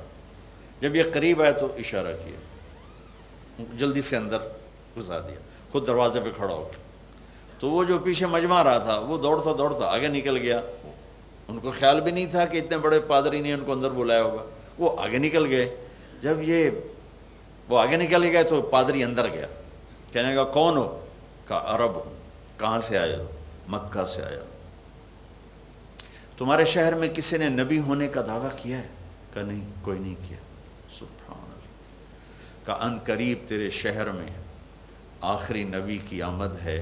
جب یہ قریب آئے تو اشارہ کیا، جلدی سے اندر گھسا دیا، خود دروازے پہ کھڑا ہو گیا. تو وہ جو پیچھے مجمع رہا تھا وہ دوڑتا دوڑتا آگے نکل گیا. ان کو خیال بھی نہیں تھا کہ اتنے بڑے پادری نے ان کو اندر بلایا ہوگا. وہ آگے نکل گئے. جب وہ آگے نکل گئے تو پادری اندر گیا. کہنے لگا کون ہو؟ کہا عرب ہو. کہاں سے آئے ہو؟ مکہ سے آیا. تمہارے شہر میں کسی نے نبی ہونے کا دعویٰ کیا ہے؟ کہا نہیں، کوئی نہیں کیا. سبحان اللہ. کہا ان قریب تیرے شہر میں آخری نبی کی آمد ہے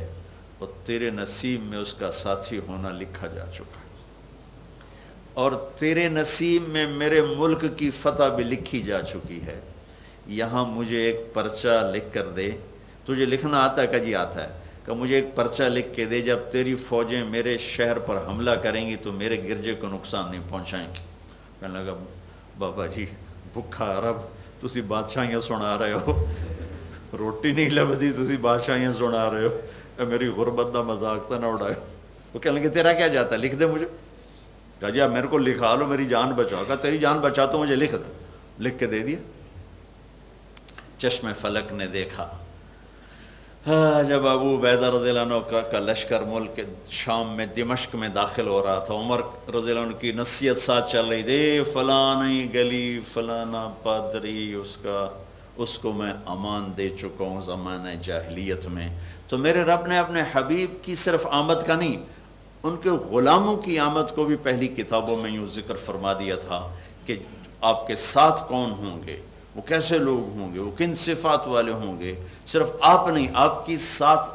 اور تیرے نصیب میں اس کا ساتھی ہونا لکھا جا چکا ہے، اور تیرے نصیب میں میرے ملک کی فتح بھی لکھی جا چکی ہے. یہاں مجھے ایک پرچہ لکھ کر دے. تجھے لکھنا آتا ہے؟ کہ جی آتا ہے. کہ مجھے ایک پرچہ لکھ کے دے، جب تیری فوجیں میرے شہر پر حملہ کریں گی تو میرے گرجے کو نقصان نہیں پہنچائیں گی. کہنے لگا بابا جی بھکھا عرب، تسی بادشاہیاں سنا رہے ہو، روٹی نہیں لبدی تسی بادشاہیاں سنا رہے ہو. اے میری غربت دا مذاق تو نہ اڑائے. وہ کہنے لگے تیرا کیا جاتا ہے، لکھ دے مجھے. کہا جی آپ میرے کو لکھا لو، میری جان بچاؤ. کہا تیری جان بچا تو مجھے لکھ دے. لکھ کے دے دیا. چشم فلک نے دیکھا جب ابو عبیدہ رضی اللہ عنہ کا لشکر ملک شام میں دمشق میں داخل ہو رہا تھا، عمر رضی اللہ عنہ کی نصیحت ساتھ چل رہی تھی، فلانی گلی فلانا پادری اس کو میں امان دے چکا ہوں زمانہ جاہلیت میں. تو میرے رب نے اپنے حبیب کی صرف آمد کا نہیں، ان کے غلاموں کی آمد کو بھی پہلی کتابوں میں یوں ذکر فرما دیا تھا کہ آپ کے ساتھ کون ہوں گے، وہ کیسے لوگ ہوں گے، وہ کن صفات والے ہوں گے. صرف آپ نہیں، آپ کی ساتھ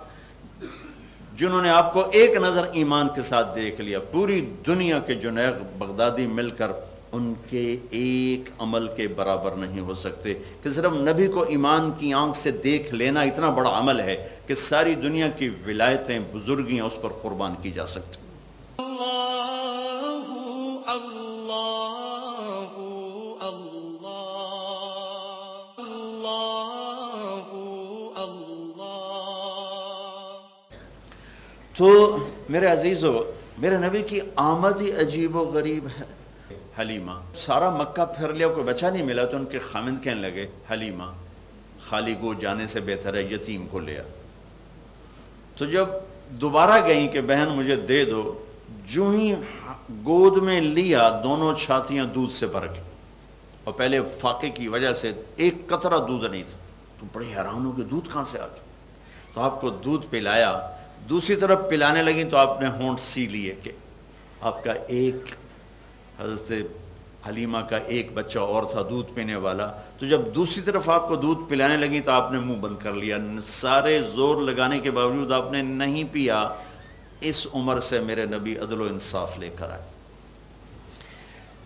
جنہوں نے آپ کو ایک نظر ایمان کے ساتھ دیکھ لیا، پوری دنیا کے جنید بغدادی مل کر ان کے ایک عمل کے برابر نہیں ہو سکتے. کہ صرف نبی کو ایمان کی آنکھ سے دیکھ لینا اتنا بڑا عمل ہے کہ ساری دنیا کی ولایتیں، بزرگیاں اس پر قربان کی جا سکتی. تو میرے عزیزو، میرے نبی کی آمد ہی عجیب و غریب ہے۔ حلیمہ، سارا مکہ پھر لیا، کوئی بچہ نہیں ملا، تو ان کے خامند کہنے لگے حلیمہ خالی گو جانے سے بہتر ہے یتیم کو لیا۔ تو جب دوبارہ گئیں کہ بہن مجھے دے دو، جو ہی گود میں لیا دونوں چھاتیاں دودھ سے بھر گئی، اور پہلے فاقے کی وجہ سے ایک قطرہ دودھ نہیں تھا، تو بڑے حیران ہو کہ دودھ کہاں سے آ گیا۔ تو آپ کو دودھ پلایا، دوسری طرف پلانے لگیں تو آپ نے ہونٹ سی لیے کہ آپ کا ایک، حضرت حلیمہ کا ایک بچہ اور تھا دودھ پینے والا، تو جب دوسری طرف آپ کو دودھ پلانے لگیں تو آپ نے منہ بند کر لیا، سارے زور لگانے کے باوجود آپ نے نہیں پیا۔ اس عمر سے میرے نبی عدل و انصاف لے کر آئے۔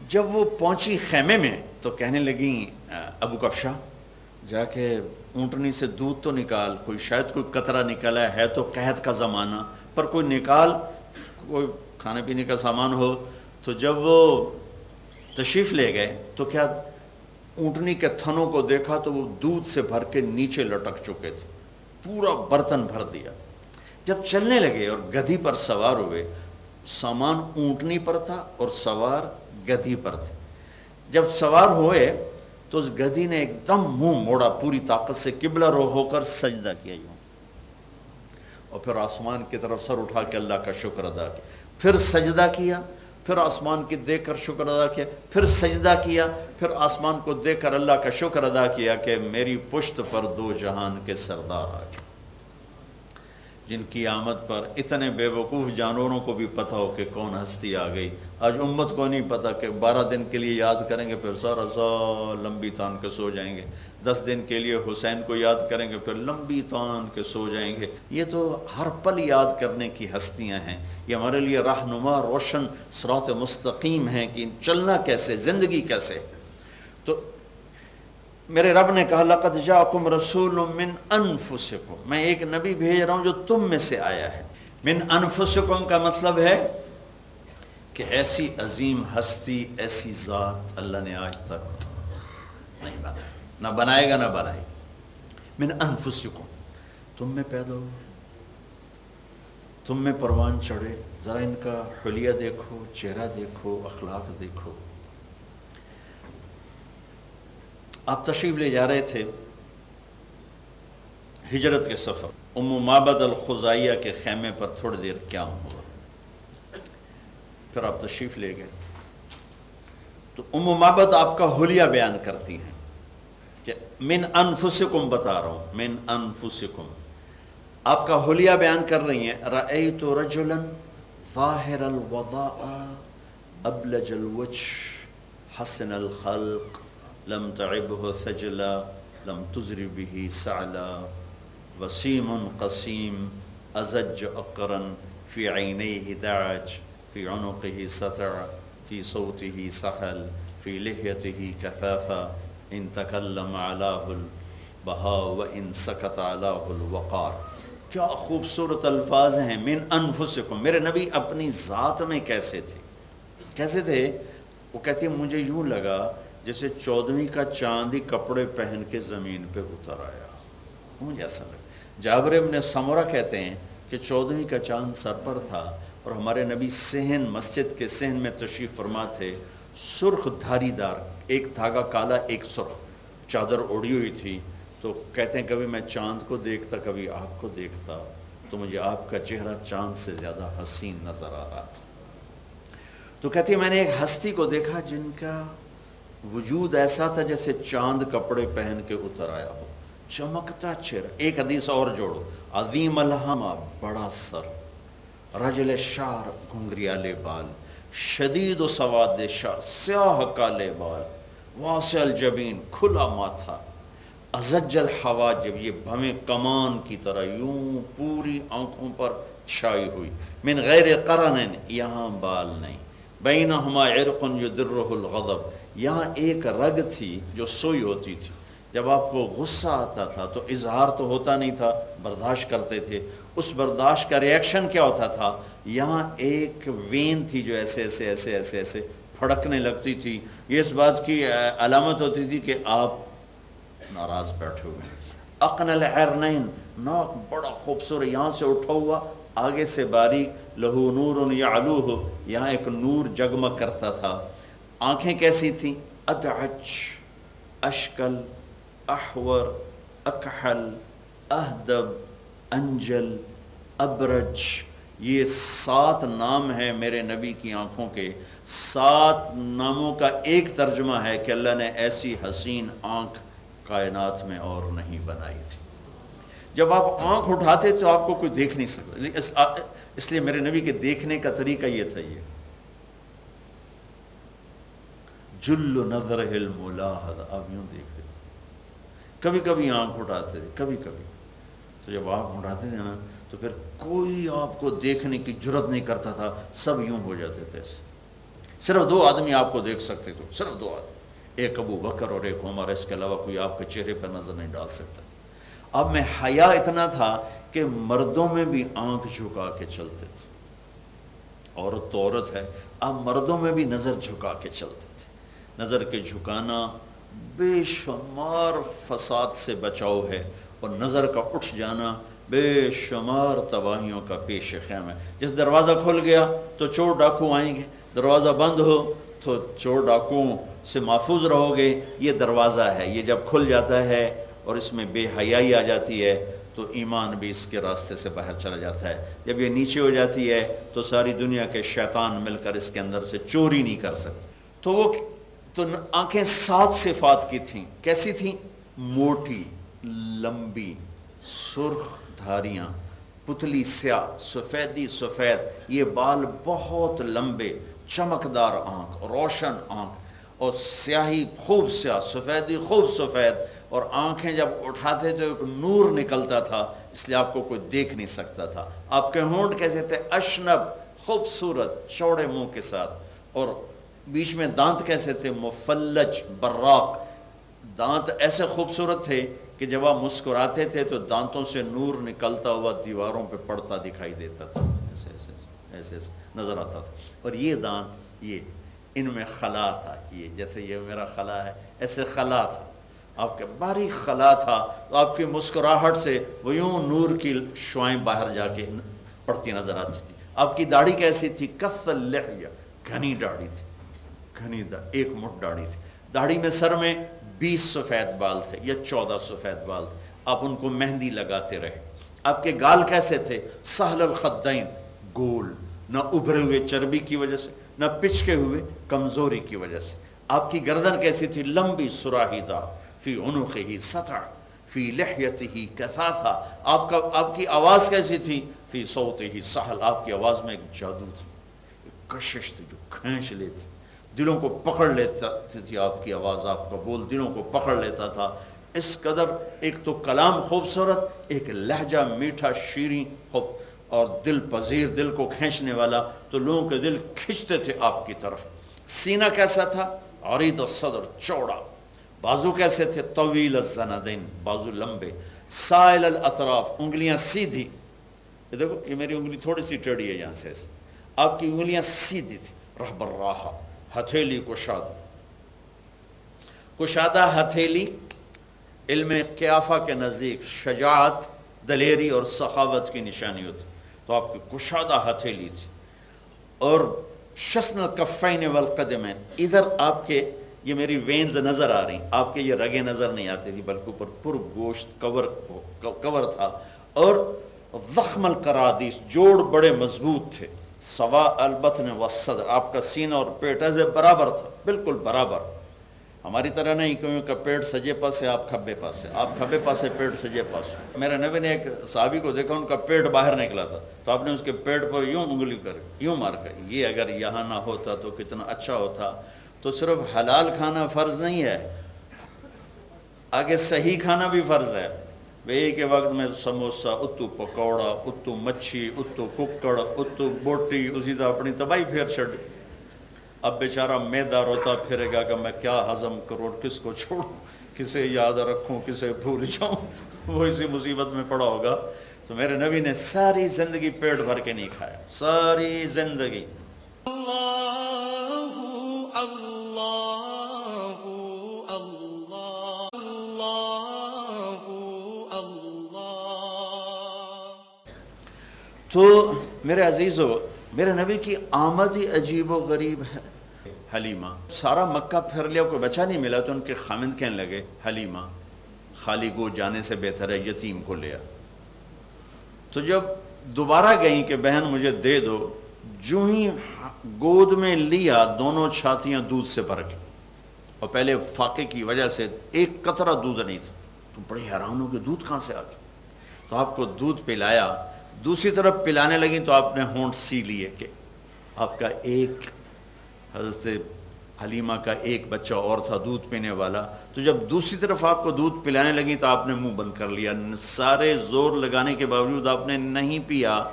جب وہ پہنچی خیمے میں تو کہنے لگیں ابو کبشہ جا کے اونٹنی سے دودھ تو نکال، کوئی شاید کوئی قطرہ نکلا ہے تو قحط کا زمانہ، پر کوئی نکال، کوئی کھانے پینے کا سامان ہو۔ تو جب وہ تشریف لے گئے تو کیا اونٹنی کے تھنوں کو دیکھا تو وہ دودھ سے بھر کے نیچے لٹک چکے تھے، پورا برتن بھر دیا۔ جب چلنے لگے اور گدھی پر سوار ہوئے، سامان اونٹنی پر تھا اور سوار گدھی پر تھے۔ جب سوار ہوئے تو اس گدھی نے ایک دم منہ موڑا، پوری طاقت سے قبلہ رو ہو کر سجدہ کیا یوں، اور پھر آسمان کی طرف سر اٹھا کے اللہ کا شکر ادا کیا، پھر سجدہ کیا، پھر آسمان کی دیکھ کر شکر ادا کیا، پھر سجدہ کیا، پھر آسمان کو دیکھ کر اللہ کا شکر ادا کیا کہ میری پشت پر دو جہان کے سردار آ گئے، جن کی آمد پر اتنے بے وقوف جانوروں کو بھی پتہ ہو کہ کون ہستی آ گئی۔ آج امت کو نہیں پتہ کہ 12 دن کے لیے یاد کریں گے پھر سارا سال لمبی تان کے سو جائیں گے، 10 دن کے لیے حسین کو یاد کریں گے پھر لمبی تان کے سو جائیں گے۔ یہ تو ہر پل یاد کرنے کی ہستیاں ہیں، یہ ہمارے لیے رہنما روشن صراط مستقیم ہیں کہ چلنا کیسے، زندگی کیسے۔ تو میرے رب نے کہا لقد جاءکم رسول من انفسکم، میں ایک نبی بھیج رہا ہوں جو تم میں سے آیا ہے۔ من انفسکم کا مطلب ہے کہ ایسی عظیم ہستی، ایسی ذات اللہ نے آج تک نہیں بنائی، نہ بنائے گا نہ بنائی۔ من انفسکم، تم میں پیدا ہو، تم میں پروان چڑھے، ذرا ان کا حلیہ دیکھو، چہرہ دیکھو، اخلاق دیکھو۔ آپ تشریف لے جا رہے تھے ہجرت کے سفر، ام معبد الخزائیہ کے خیمے پر تھوڑی دیر قیام ہوا، پھر آپ تشریف لے گئے۔ تو ام معبد آپ کا حلیہ بیان کرتی ہیں کہ من انفسکم بتا رہا ہوں، من انفسکم، آپ کا حلیہ بیان کر رہی ہیں۔ رأیت رجلا ظاہر الوضاء ابلج الوجه حسن الخلق لم تعبه ثجلا لم تزر به سعلا وسیم قسیم ازج اقرا فی عینیہ دعج فی عنقه سطع فی صوته سحل فی لحیته کفافا ان تکلم علاه البہاء وان سکت علاه الوقار۔ کیا خوبصورت الفاظ ہیں، من انفسکم۔ میرے نبی اپنی ذات میں کیسے تھے، کیسے تھے؟ وہ کہتی ہے مجھے یوں لگا جیسے 14ویں کا چاند ہی کپڑے پہن کے زمین پہ اتر آیا، مجھے ایسا لگا۔ جابر ابن سمرہ کہتے ہیں کہ 14ویں کا چاند سر پر تھا اور ہمارے نبی صحن، مسجد کے صحن میں تشریف فرما تھے، سرخ دھاری دار، ایک دھاگا کالا ایک سرخ، چادر اوڑھی ہوئی تھی۔ تو کہتے ہیں کبھی میں چاند کو دیکھتا کبھی آپ کو دیکھتا تو مجھے آپ کا چہرہ چاند سے زیادہ حسین نظر آ رہا تھا۔ تو کہتی ہے میں نے ایک ہستی کو دیکھا جن کا وجود ایسا تھا جیسے چاند کپڑے پہن کے اتر آیا ہو، چمکتا چہرہ۔ ایک حدیث اور جوڑو، عظیم الہمہ، بڑا سر، رجل شعر، گھنگریالے بال، شدید و سواد شعر، سیاہ کالے بال، واسع الجبین، کھلا ماتھا، ازج الحواجب، یہ بھویں کمان کی طرح یوں پوری آنکھوں پر چھائی ہوئی، من غیر قرن، یہاں بال نہیں، بینہما عرق یدرہ الغضب، یہاں ایک رگ تھی جو سوئی ہوتی تھی، جب آپ کو غصہ آتا تھا تو اظہار تو ہوتا نہیں تھا، برداشت کرتے تھے، اس برداشت کا ریئیکشن کیا ہوتا تھا؟ یہاں ایک وین تھی جو ایسے ایسے ایسے ایسے ایسے پھڑکنے لگتی تھی، یہ اس بات کی علامت ہوتی تھی کہ آپ ناراض بیٹھے ہوئے ہیں۔ اقن العرنین، ناک بڑا خوبصورت، یہاں سے اٹھا ہوا آگے سے باریک، لہو نور یعلوہ، یہاں ایک نور جگمگ کرتا تھا۔ آنکھیں کیسی تھیں؟ ادعج، اشکل، احور، اکحل، اہدب، انجل، ابرج، یہ 7 نام ہیں میرے نبی کی آنکھوں کے۔ 7 ناموں کا ایک ترجمہ ہے کہ اللہ نے ایسی حسین آنکھ کائنات میں اور نہیں بنائی تھی۔ جب آپ آنکھ اٹھاتے تو آپ کو کوئی دیکھ نہیں سکتا، اس لیے میرے نبی کے دیکھنے کا طریقہ یہ تھا، یہ جل نظرہ الملاحظہ، آپ یوں دیکھتے، کبھی کبھی آنکھ اٹھاتے تھے، کبھی کبھی، تو جب آنکھ اٹھاتے تھے نا تو پھر کوئی آپ کو دیکھنے کی جرت نہیں کرتا تھا، سب یوں ہو جاتے تھے ایسے۔ صرف 2 آدمی آپ کو دیکھ سکتے تھے، صرف 2 آدمی، ایک ابو بکر اور ایک عمر، اس کے علاوہ کوئی آپ کے چہرے پر نظر نہیں ڈال سکتا۔ اب میں حیا اتنا تھا کہ مردوں میں بھی آنکھ جھکا کے چلتے تھے، عورت تو عورت ہے، اب مردوں میں بھی نظر جھکا کے چلتے تھے۔ نظر کے جھکانا بے شمار فساد سے بچاؤ ہے، اور نظر کا اٹھ جانا بے شمار تباہیوں کا پیش خیم ہے۔ جس دروازہ کھل گیا تو چور ڈاکو آئیں گے، دروازہ بند ہو تو چور ڈاکوؤں سے محفوظ رہو گے۔ یہ دروازہ ہے، یہ جب کھل جاتا ہے اور اس میں بے حیائی آ جاتی ہے تو ایمان بھی اس کے راستے سے باہر چلا جاتا ہے۔ جب یہ نیچے ہو جاتی ہے تو ساری دنیا کے شیطان مل کر اس کے اندر سے چوری نہیں کر سکتے۔ تو آنکھیں 7 صفات کی تھیں۔ کیسی تھیں؟ موٹی، لمبی، سرخ دھاریاں، پتلی سیاہ، سفیدی سفید، یہ بال بہت لمبے، چمکدار آنکھ، روشن آنکھ، اور سیاہی خوب سیاہ، سفیدی خوب سفید، اور آنکھیں جب اٹھاتے تو ایک نور نکلتا تھا، اس لیے آپ کو کوئی دیکھ نہیں سکتا تھا۔ آپ کے ہونٹ کیسے تھے؟ اشنب، خوبصورت، چوڑے منہ کے ساتھ، اور بیچ میں دانت کیسے تھے؟ مفلج، براق، دانت ایسے خوبصورت تھے کہ جب آپ مسکراتے تھے تو دانتوں سے نور نکلتا ہوا دیواروں پہ پڑتا دکھائی دیتا تھا، ایسے ایسے ایسے نظر آتا تھا۔ اور یہ دانت، یہ ان میں خلا تھا، یہ جیسے یہ میرا خلا ہے ایسے خلا تھا، آپ کے باریک خلا تھا، تو آپ کی مسکراہٹ سے وہ یوں نور کی شعائیں باہر جا کے پڑتی نظر آتی تھی۔ آپ کی داڑھی کیسی تھی؟ کث اللحیہ، گھنی داڑھی تھی، گھنی ایک مٹھ داڑھی تھی۔ داڑھی میں، سر میں 20 سفید بال تھے یا 14 سفید بال تھے، آپ ان کو مہندی لگاتے رہے۔ آپ کے گال کیسے تھے؟ سہل الخدین، گول، نہ ابھرے ہوئے چربی کی وجہ سے، نہ پچکے ہوئے کمزوری کی وجہ سے۔ آپ کی گردن کیسی تھی؟ لمبی، سراہی دار، فی عنقہ سطع، فی لحیتہ کثافہ۔ آپ کی آواز کیسی تھی؟ فی صوتہ سہل، آپ کی آواز میں ایک جادو تھی، ایک کشش تھی جو کھینچ لیتی، دلوں کو پکڑ لیتا تھی، آپ کی آواز، آپ کا بول دلوں کو پکڑ لیتا تھا۔ اس قدر ایک تو کلام خوبصورت، ایک لہجہ میٹھا شیریں خوب، اور دل پذیر، دل کو کھینچنے والا، تو لوگوں کے دل کھنچتے تھے آپ کی طرف۔ سینہ کیسا تھا؟ عریض الصدر، چوڑا۔ بازو کیسے تھے؟ طویل الزنادین، بازو لمبے۔ سائل الاطراف، انگلیاں سیدھی، یہ دیکھو یہ میری انگلی تھوڑی سی ٹیڑھی ہے یہاں سے ایسے، آپ کی انگلیاں سیدھی تھی۔ رہب الراحہ، ہتھیلی کشادہ، کشادہ ہتھیلی علم قیافہ کے نزدیک شجاعت، دلیری اور سخاوت کی نشانی ہوتی، تو آپ کی کشادہ ہتھیلی تھی۔ اور شسن الکفین والقدمین، ادھر آپ کے یہ میری وینز نظر آ رہی، آپ کے یہ رگیں نظر نہیں آتی تھی، بلکہ اوپر پر گوشت کور تھا، اور ضخم القرادیس، جوڑ بڑے مضبوط تھے۔ سوا البطن والصدر، آپ کا سینہ اور پیٹ ایسے برابر تھا، بالکل برابر، ہماری طرح نہیں کہ پیٹ سجے پاسے آپ کھبے پاسے، آپ کھبے پاسے پیٹ سجے پاسے۔ میرے نبی نے ایک صحابی کو دیکھا، ان کا پیٹ باہر نکلا تھا، تو آپ نے اس کے پیٹ پر یوں انگلی کر یوں مار کر، یہ اگر یہاں نہ ہوتا تو کتنا اچھا ہوتا۔ تو صرف حلال کھانا فرض نہیں ہے، آگے صحیح کھانا بھی فرض ہے۔ ایک کے وقت میں سموسہ، اتو پکوڑا، اتو مچھی، اتو ککڑ، اتو بوٹی، اسی طرح اپنی تباہی پھیر چھڑ۔ اب بیچارہ میدا روتا پھرے گا کہ میں کیا ہضم کروں، کس کو چھوڑوں، کسے یاد رکھوں، کسے بھول جاؤں، وہ اسی مصیبت میں پڑا ہوگا۔ تو میرے نبی نے ساری زندگی پیٹ بھر کے نہیں کھایا، ساری زندگی۔ تو میرے عزیزو، میرے نبی کی آمد ہی عجیب و غریب ہے۔ حلیمہ، سارا مکہ پھر لیا، کوئی بچہ نہیں ملا، تو ان کے خامند کہنے لگے حلیمہ خالی گو جانے سے بہتر ہے یتیم کو لیا۔ تو جب دوبارہ گئیں کہ بہن مجھے دے دو، جو ہی گود میں لیا دونوں چھاتیاں دودھ سے بھر گئی، اور پہلے فاقے کی وجہ سے ایک قطرہ دودھ نہیں تھا، تو بڑے حیران ہو کہ دودھ کہاں سے آ گیا۔ تو آپ کو دودھ پلایا، دوسری طرف پلانے لگیں تو آپ نے ہونٹ سی لیے کہ آپ کا ایک، حضرت حلیمہ کا ایک بچہ اور تھا دودھ پینے والا، تو جب دوسری طرف آپ کو دودھ پلانے لگیں تو آپ نے منہ بند کر لیا، سارے زور لگانے کے باوجود آپ نے نہیں پیا۔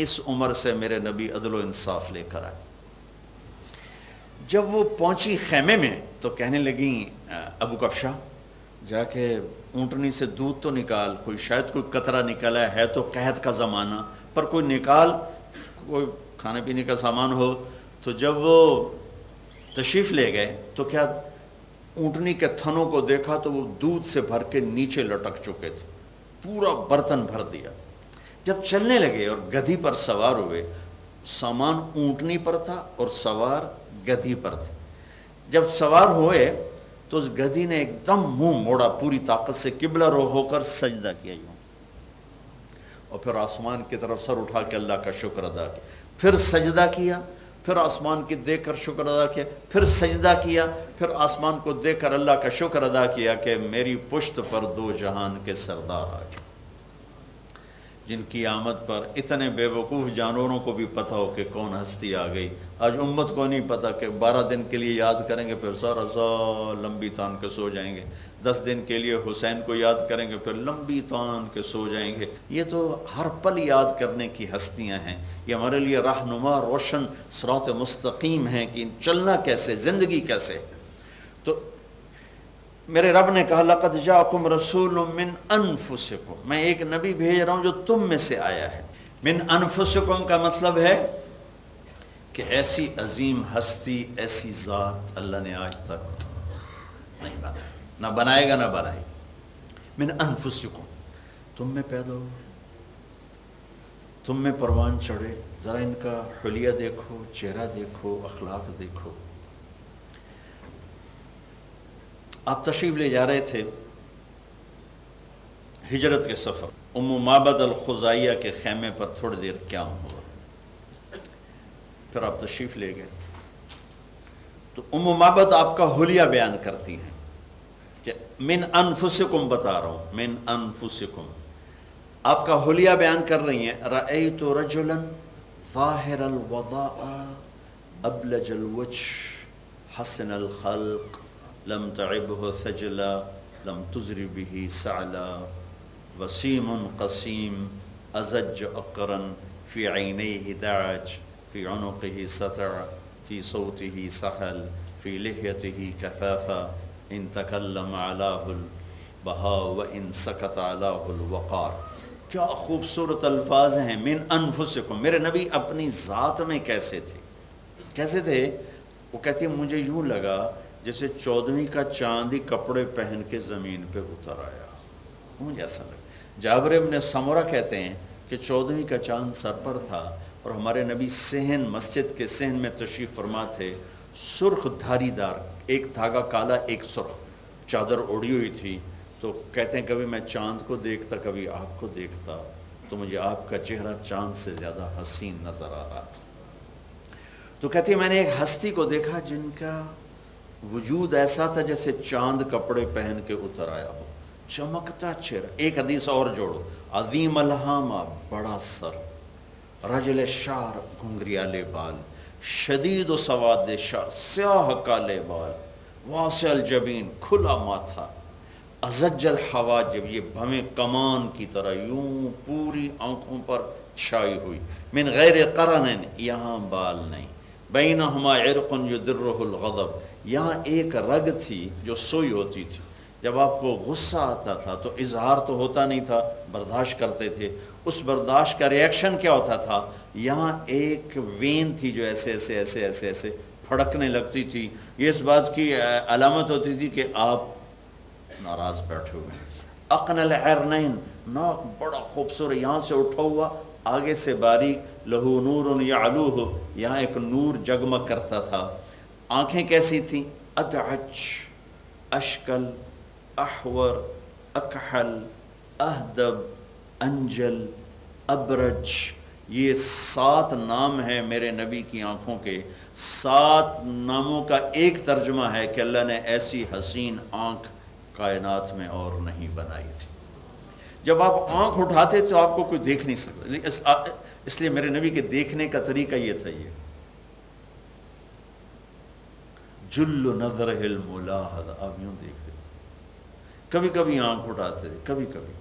اس عمر سے میرے نبی عدل و انصاف لے کر آئے۔ جب وہ پہنچی خیمے میں تو کہنے لگیں ابو کبشہ جا کے اونٹنی سے دودھ تو نکال، کوئی شاید کوئی قطرہ نکلا ہے تو قحط کا زمانہ، پر کوئی نکال، کوئی کھانے پینے کا سامان ہو۔ تو جب وہ تشریف لے گئے تو کیا اونٹنی کے تھنوں کو دیکھا تو وہ دودھ سے بھر کے نیچے لٹک چکے تھے، پورا برتن بھر دیا۔ جب چلنے لگے اور گدھی پر سوار ہوئے، سامان اونٹنی پر تھا اور سوار گدھی پر تھے۔ جب سوار ہوئے تو اس گدھی نے ایک دم منہ موڑا، پوری طاقت سے قبلہ رو ہو کر سجدہ کیا یوں، اور پھر آسمان کی طرف سر اٹھا کے اللہ کا شکر ادا کیا، پھر سجدہ کیا، پھر آسمان کی دیکھ کر شکر ادا کیا، پھر سجدہ کیا، پھر آسمان کو دیکھ کر اللہ کا شکر ادا کیا کہ میری پشت پر دو جہان کے سردار آ گئے، جن کی آمد پر اتنے بے وقوف جانوروں کو بھی پتہ ہو کہ کون ہستی آ گئی۔ آج امت کو نہیں پتہ کہ 12 دن کے لیے یاد کریں گے پھر سارا سال لمبی تان کے سو جائیں گے، 10 دن کے لیے حسین کو یاد کریں گے پھر لمبی تان کے سو جائیں گے۔ یہ تو ہر پل یاد کرنے کی ہستیاں ہیں، یہ ہمارے لیے رہنما روشن صراط مستقیم ہیں کہ چلنا کیسے، زندگی کیسے۔ تو میرے رب نے کہا لقد جاءکم رسول من انفسکم، میں ایک نبی بھیج رہا ہوں جو تم میں سے آیا ہے۔ من انفسکم کا مطلب ہے کہ ایسی عظیم ہستی، ایسی ذات اللہ نے آج تک نہیں بنائی، نہ بنائے گا نہ بنائے۔ من انفسکم، تم میں پیدا ہو، تم میں پروان چڑھے، ذرا ان کا حلیہ دیکھو، چہرہ دیکھو، اخلاق دیکھو۔ آپ تشریف لے جا رہے تھے ہجرت کے سفر، ام معبد الخزائیہ کے خیمے پر تھوڑی دیر قیام ہوا، پھر آپ تشریف لے گئے۔ تو ام معبد آپ کا حلیہ بیان کرتی ہیں کہ من انفسکم بتا رہا ہوں، من انفسکم، آپ کا حلیہ بیان کر رہی ہیں۔ رأیت رجلا ظاہر الوضاء ابلج الوجه حسن الخلق لم تعبه ثجلا لم تزر به سعلا وسیم قسیم ازج اقرا في عينيه دعج في عنقه سطع في صوته سحل في لحيته كثافا ان تكلم علاه البهاء وان سكت علاه الوقار۔ کیا خوبصورت الفاظ ہیں، من انفسکم۔ میرے نبی اپنی ذات میں کیسے تھے، کیسے تھے؟ وہ کہتی ہے مجھے یوں لگا جیسے 14ویں کا چاند ہی کپڑے پہن کے زمین پہ اتر آیا، مجھے ایسا لگا۔ جابر ابن سمرہ کہتے ہیں کہ 14ویں کا چاند سر پر تھا اور ہمارے نبی صحن، مسجد کے صحن میں تشریف فرما تھے، سرخ دھاری دار، ایک دھاگا کالا ایک سرخ چادر اوڑھی ہوئی تھی۔ تو کہتے ہیں کبھی میں چاند کو دیکھتا کبھی آپ کو دیکھتا تو مجھے آپ کا چہرہ چاند سے زیادہ حسین نظر آ رہا تھا۔ تو کہتی ہے میں نے ایک ہستی کو دیکھا جن کا وجود ایسا تھا جیسے چاند کپڑے پہن کے اتر آیا ہو، چمکتا چہرہ۔ ایک حدیث اور جوڑو، عظیم الہامہ، بڑا سر، رجل شعر، گھنگریالے بال، شدید و سواد شعر، سیاہ کالے بال، واسع الجبین، کھلا ماتھا، ازج الحواجب، یہ بھویں کمان کی طرح یوں پوری آنکھوں پر چھائی ہوئی، من غیر قرن، یہاں بال نہیں، بینہما عرق یدرہ الغضب، یہاں ایک رگ تھی جو سوئی ہوتی تھی، جب آپ کو غصہ آتا تھا تو اظہار تو ہوتا نہیں تھا، برداشت کرتے تھے، اس برداشت کا ریئیکشن کیا ہوتا تھا؟ یہاں ایک وین تھی جو ایسے ایسے ایسے ایسے ایسے پھڑکنے لگتی تھی، یہ اس بات کی علامت ہوتی تھی کہ آپ ناراض بیٹھے ہوئے ہیں۔ اقن العرنین، ناک بڑا خوبصورت، یہاں سے اٹھا ہوا آگے سے باریک، لہو نور یعلوہ، یہاں ایک نور جگمگ کرتا تھا۔ آنکھیں کیسی تھیں؟ ادعج، اشکل، احور، اکحل، اہدب، انجل، ابرج، یہ 7 نام ہیں میرے نبی کی آنکھوں کے۔ 7 ناموں کا ایک ترجمہ ہے کہ اللہ نے ایسی حسین آنکھ کائنات میں اور نہیں بنائی تھی۔ جب آپ آنکھ اٹھاتے تو آپ کو کوئی دیکھ نہیں سکتا، اس لیے میرے نبی کے دیکھنے کا طریقہ یہ تھا، یہ جل نظرہ الملاحظہ، آپ یوں دیکھتے، کبھی کبھی آنکھ اٹھاتے تھے، کبھی کبھی،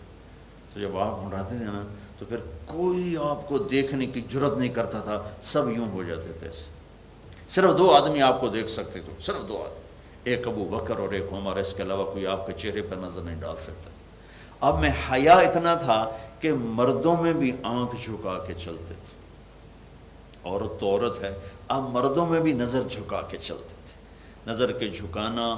تو جب آنکھ اٹھاتے تھے نا تو پھر کوئی آپ کو دیکھنے کی جرت نہیں کرتا تھا، سب یوں ہو جاتے تھے ایسے۔ صرف 2 آدمی آپ کو دیکھ سکتے تھے، صرف 2 آدمی، ایک ابو بکر اور ایک عمر، اس کے علاوہ کوئی آپ کے چہرے پر نظر نہیں ڈال سکتا۔ اب میں حیا اتنا تھا کہ مردوں میں بھی آنکھ جھکا کے چلتے تھے، عورت تو عورت ہے، اب مردوں میں بھی نظر جھکا کے چلتے تھے۔ نظر کے جھکانا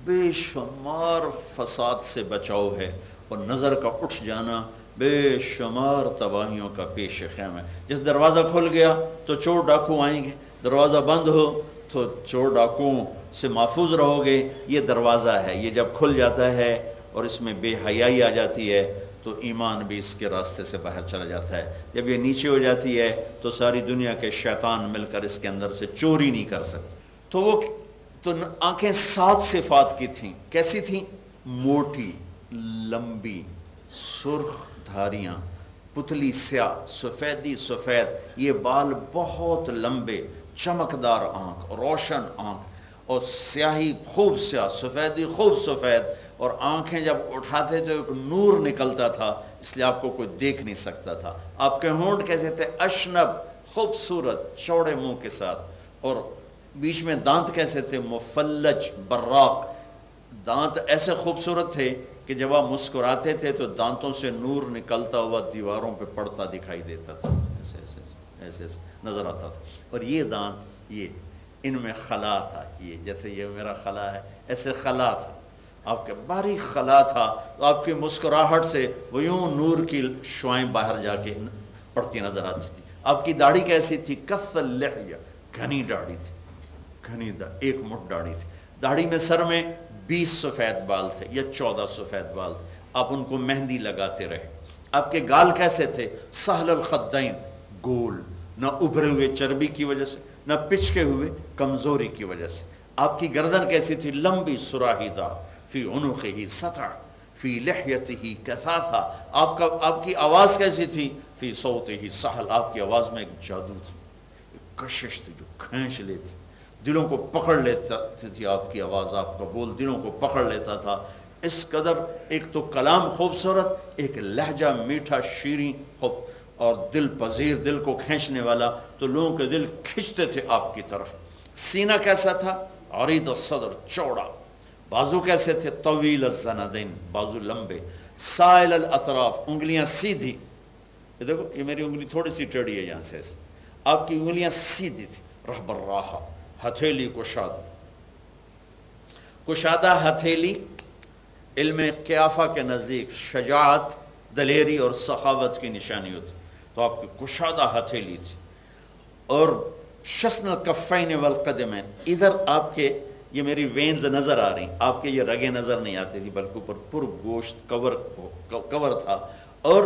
بے شمار فساد سے بچاؤ ہے، اور نظر کا اٹھ جانا بے شمار تباہیوں کا پیش خیم ہے۔ جس دروازہ کھل گیا تو چور ڈاکو آئیں گے، دروازہ بند ہو تو چور ڈاکوؤں سے محفوظ رہو گے۔ یہ دروازہ ہے، یہ جب کھل جاتا ہے اور اس میں بے حیائی آ جاتی ہے تو ایمان بھی اس کے راستے سے باہر چلا جاتا ہے۔ جب یہ نیچے ہو جاتی ہے تو ساری دنیا کے شیطان مل کر اس کے اندر سے چوری نہیں کر سکتے۔ تو آنکھیں 7 صفات کی تھیں۔ کیسی تھیں؟ موٹی، لمبی، سرخ دھاریاں، پتلی سیاہ، سفیدی سفید، یہ بال بہت لمبے، چمکدار آنکھ، روشن آنکھ، اور سیاہی خوب سیاہ، سفیدی خوب سفید، اور آنکھیں جب اٹھاتے تو ایک نور نکلتا تھا، اس لیے آپ کو کوئی دیکھ نہیں سکتا تھا۔ آپ کے ہونٹ کیسے تھے؟ اشنب، خوبصورت، چوڑے منہ کے ساتھ، اور بیچ میں دانت کیسے تھے؟ مفلج، براق، دانت ایسے خوبصورت تھے کہ جب آپ مسکراتے تھے تو دانتوں سے نور نکلتا ہوا دیواروں پہ پڑتا دکھائی دیتا تھا، ایسے ایسے ایسے ایسے نظر آتا تھا۔ اور یہ دانت، یہ ان میں خلا تھا، یہ جیسے یہ میرا خلا ہے ایسے خلا تھا، آپ کے باریک خلا تھا، تو آپ کی مسکراہٹ سے وہ یوں نور کی شعائیں باہر جا کے پڑتی نظر آتی تھی۔ آپ کی داڑھی کیسی تھی؟ کف اللحیہ، گھنی داڑھی تھی، گھنی ایک مٹھ داڑھی تھی۔ داڑھی میں، سر میں 20 سفید بال تھے یا 14 سفید بال تھے، آپ ان کو مہندی لگاتے رہے۔ آپ کے گال کیسے تھے؟ سہل الخدین، گول، نہ ابھرے ہوئے چربی کی وجہ سے، نہ پچکے ہوئے کمزوری کی وجہ سے۔ آپ کی گردن کیسی تھی؟ لمبی، سراہی دار، فی عنقہ سطع، فی لحیتہ کثافہ۔ آپ کی آواز کیسی تھی؟ فی صوتہ سہل، آپ کی آواز میں ایک جادو تھا، ایک کشش تھی جو کھینچ لیتی، دلوں کو پکڑ لیتی تھی آپ کی آواز، آپ کا بول دلوں کو پکڑ لیتا تھا۔ اس قدر ایک تو کلام خوبصورت، ایک لہجہ میٹھا شیریں اور دل پذیر، دل کو کھینچنے والا، تو لوگوں کے دل کھنچتے تھے آپ کی طرف۔ سینہ کیسا تھا؟ عریض الصدر، چوڑا۔ بازو کیسے تھے؟ طویل الزنادین، بازو لمبے۔ سائل الاطراف، انگلیاں سیدھی، یہ دیکھو یہ میری انگلی تھوڑی سی ٹیڑھی ہے یہاں سے ایسے، آپ کی انگلیاں سیدھی تھی۔ رہب الراحہ، ہتھیلی کشادہ، کشادہ ہتھیلی علم قیافہ کے نزدیک شجاعت، دلیری اور سخاوت کی نشانی ہوتی، تو آپ کی کشادہ ہتھیلی تھی۔ اور شسن الکفین والقدمین، ادھر آپ کے یہ میری وینز نظر آ رہی، آپ کے یہ رگیں نظر نہیں آتی تھی، بلکہ اوپر پر گوشت کور تھا۔ اور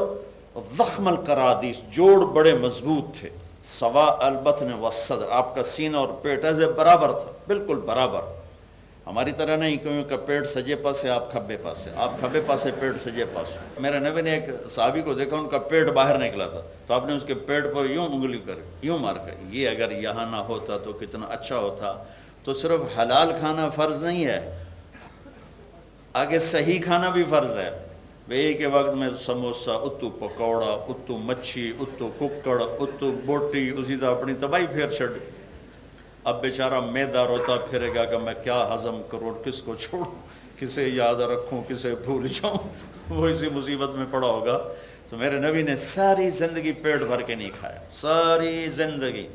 ضخم القرادیس، جوڑ بڑے مضبوط تھے۔ سوا البطن والصدر، آپ کا سینہ اور پیٹ ایسے برابر تھا، بالکل برابر، ہماری طرح نہیں کہ پیٹ سجے پاسے آپ کھبے پاسے، آپ کھبے پاسے پیٹ سجے پاسے۔ میرے نبی نے ایک صحابی کو دیکھا، ان کا پیٹ باہر نکلا تھا، تو آپ نے اس کے پیٹ پر یوں انگلی کر، یوں مار کر، یہ اگر یہاں نہ ہوتا تو کتنا اچھا ہوتا۔ تو صرف حلال کھانا فرض نہیں ہے، آگے صحیح کھانا بھی فرض ہے۔ ایک کے وقت میں سموسہ، اتو پکوڑا، اتو مچھی، اتو ککڑ، اتو بوٹی، اسی طرح اپنی تباہی پھیر چھڑ۔ اب بیچارہ میدا روتا پھرے گا کہ میں کیا ہضم کروں، کس کو چھوڑوں، کسے یاد رکھوں، کسے بھول جاؤں، وہ اسی مصیبت میں پڑا ہوگا۔ تو میرے نبی نے ساری زندگی پیٹ بھر کے نہیں کھایا، ساری زندگی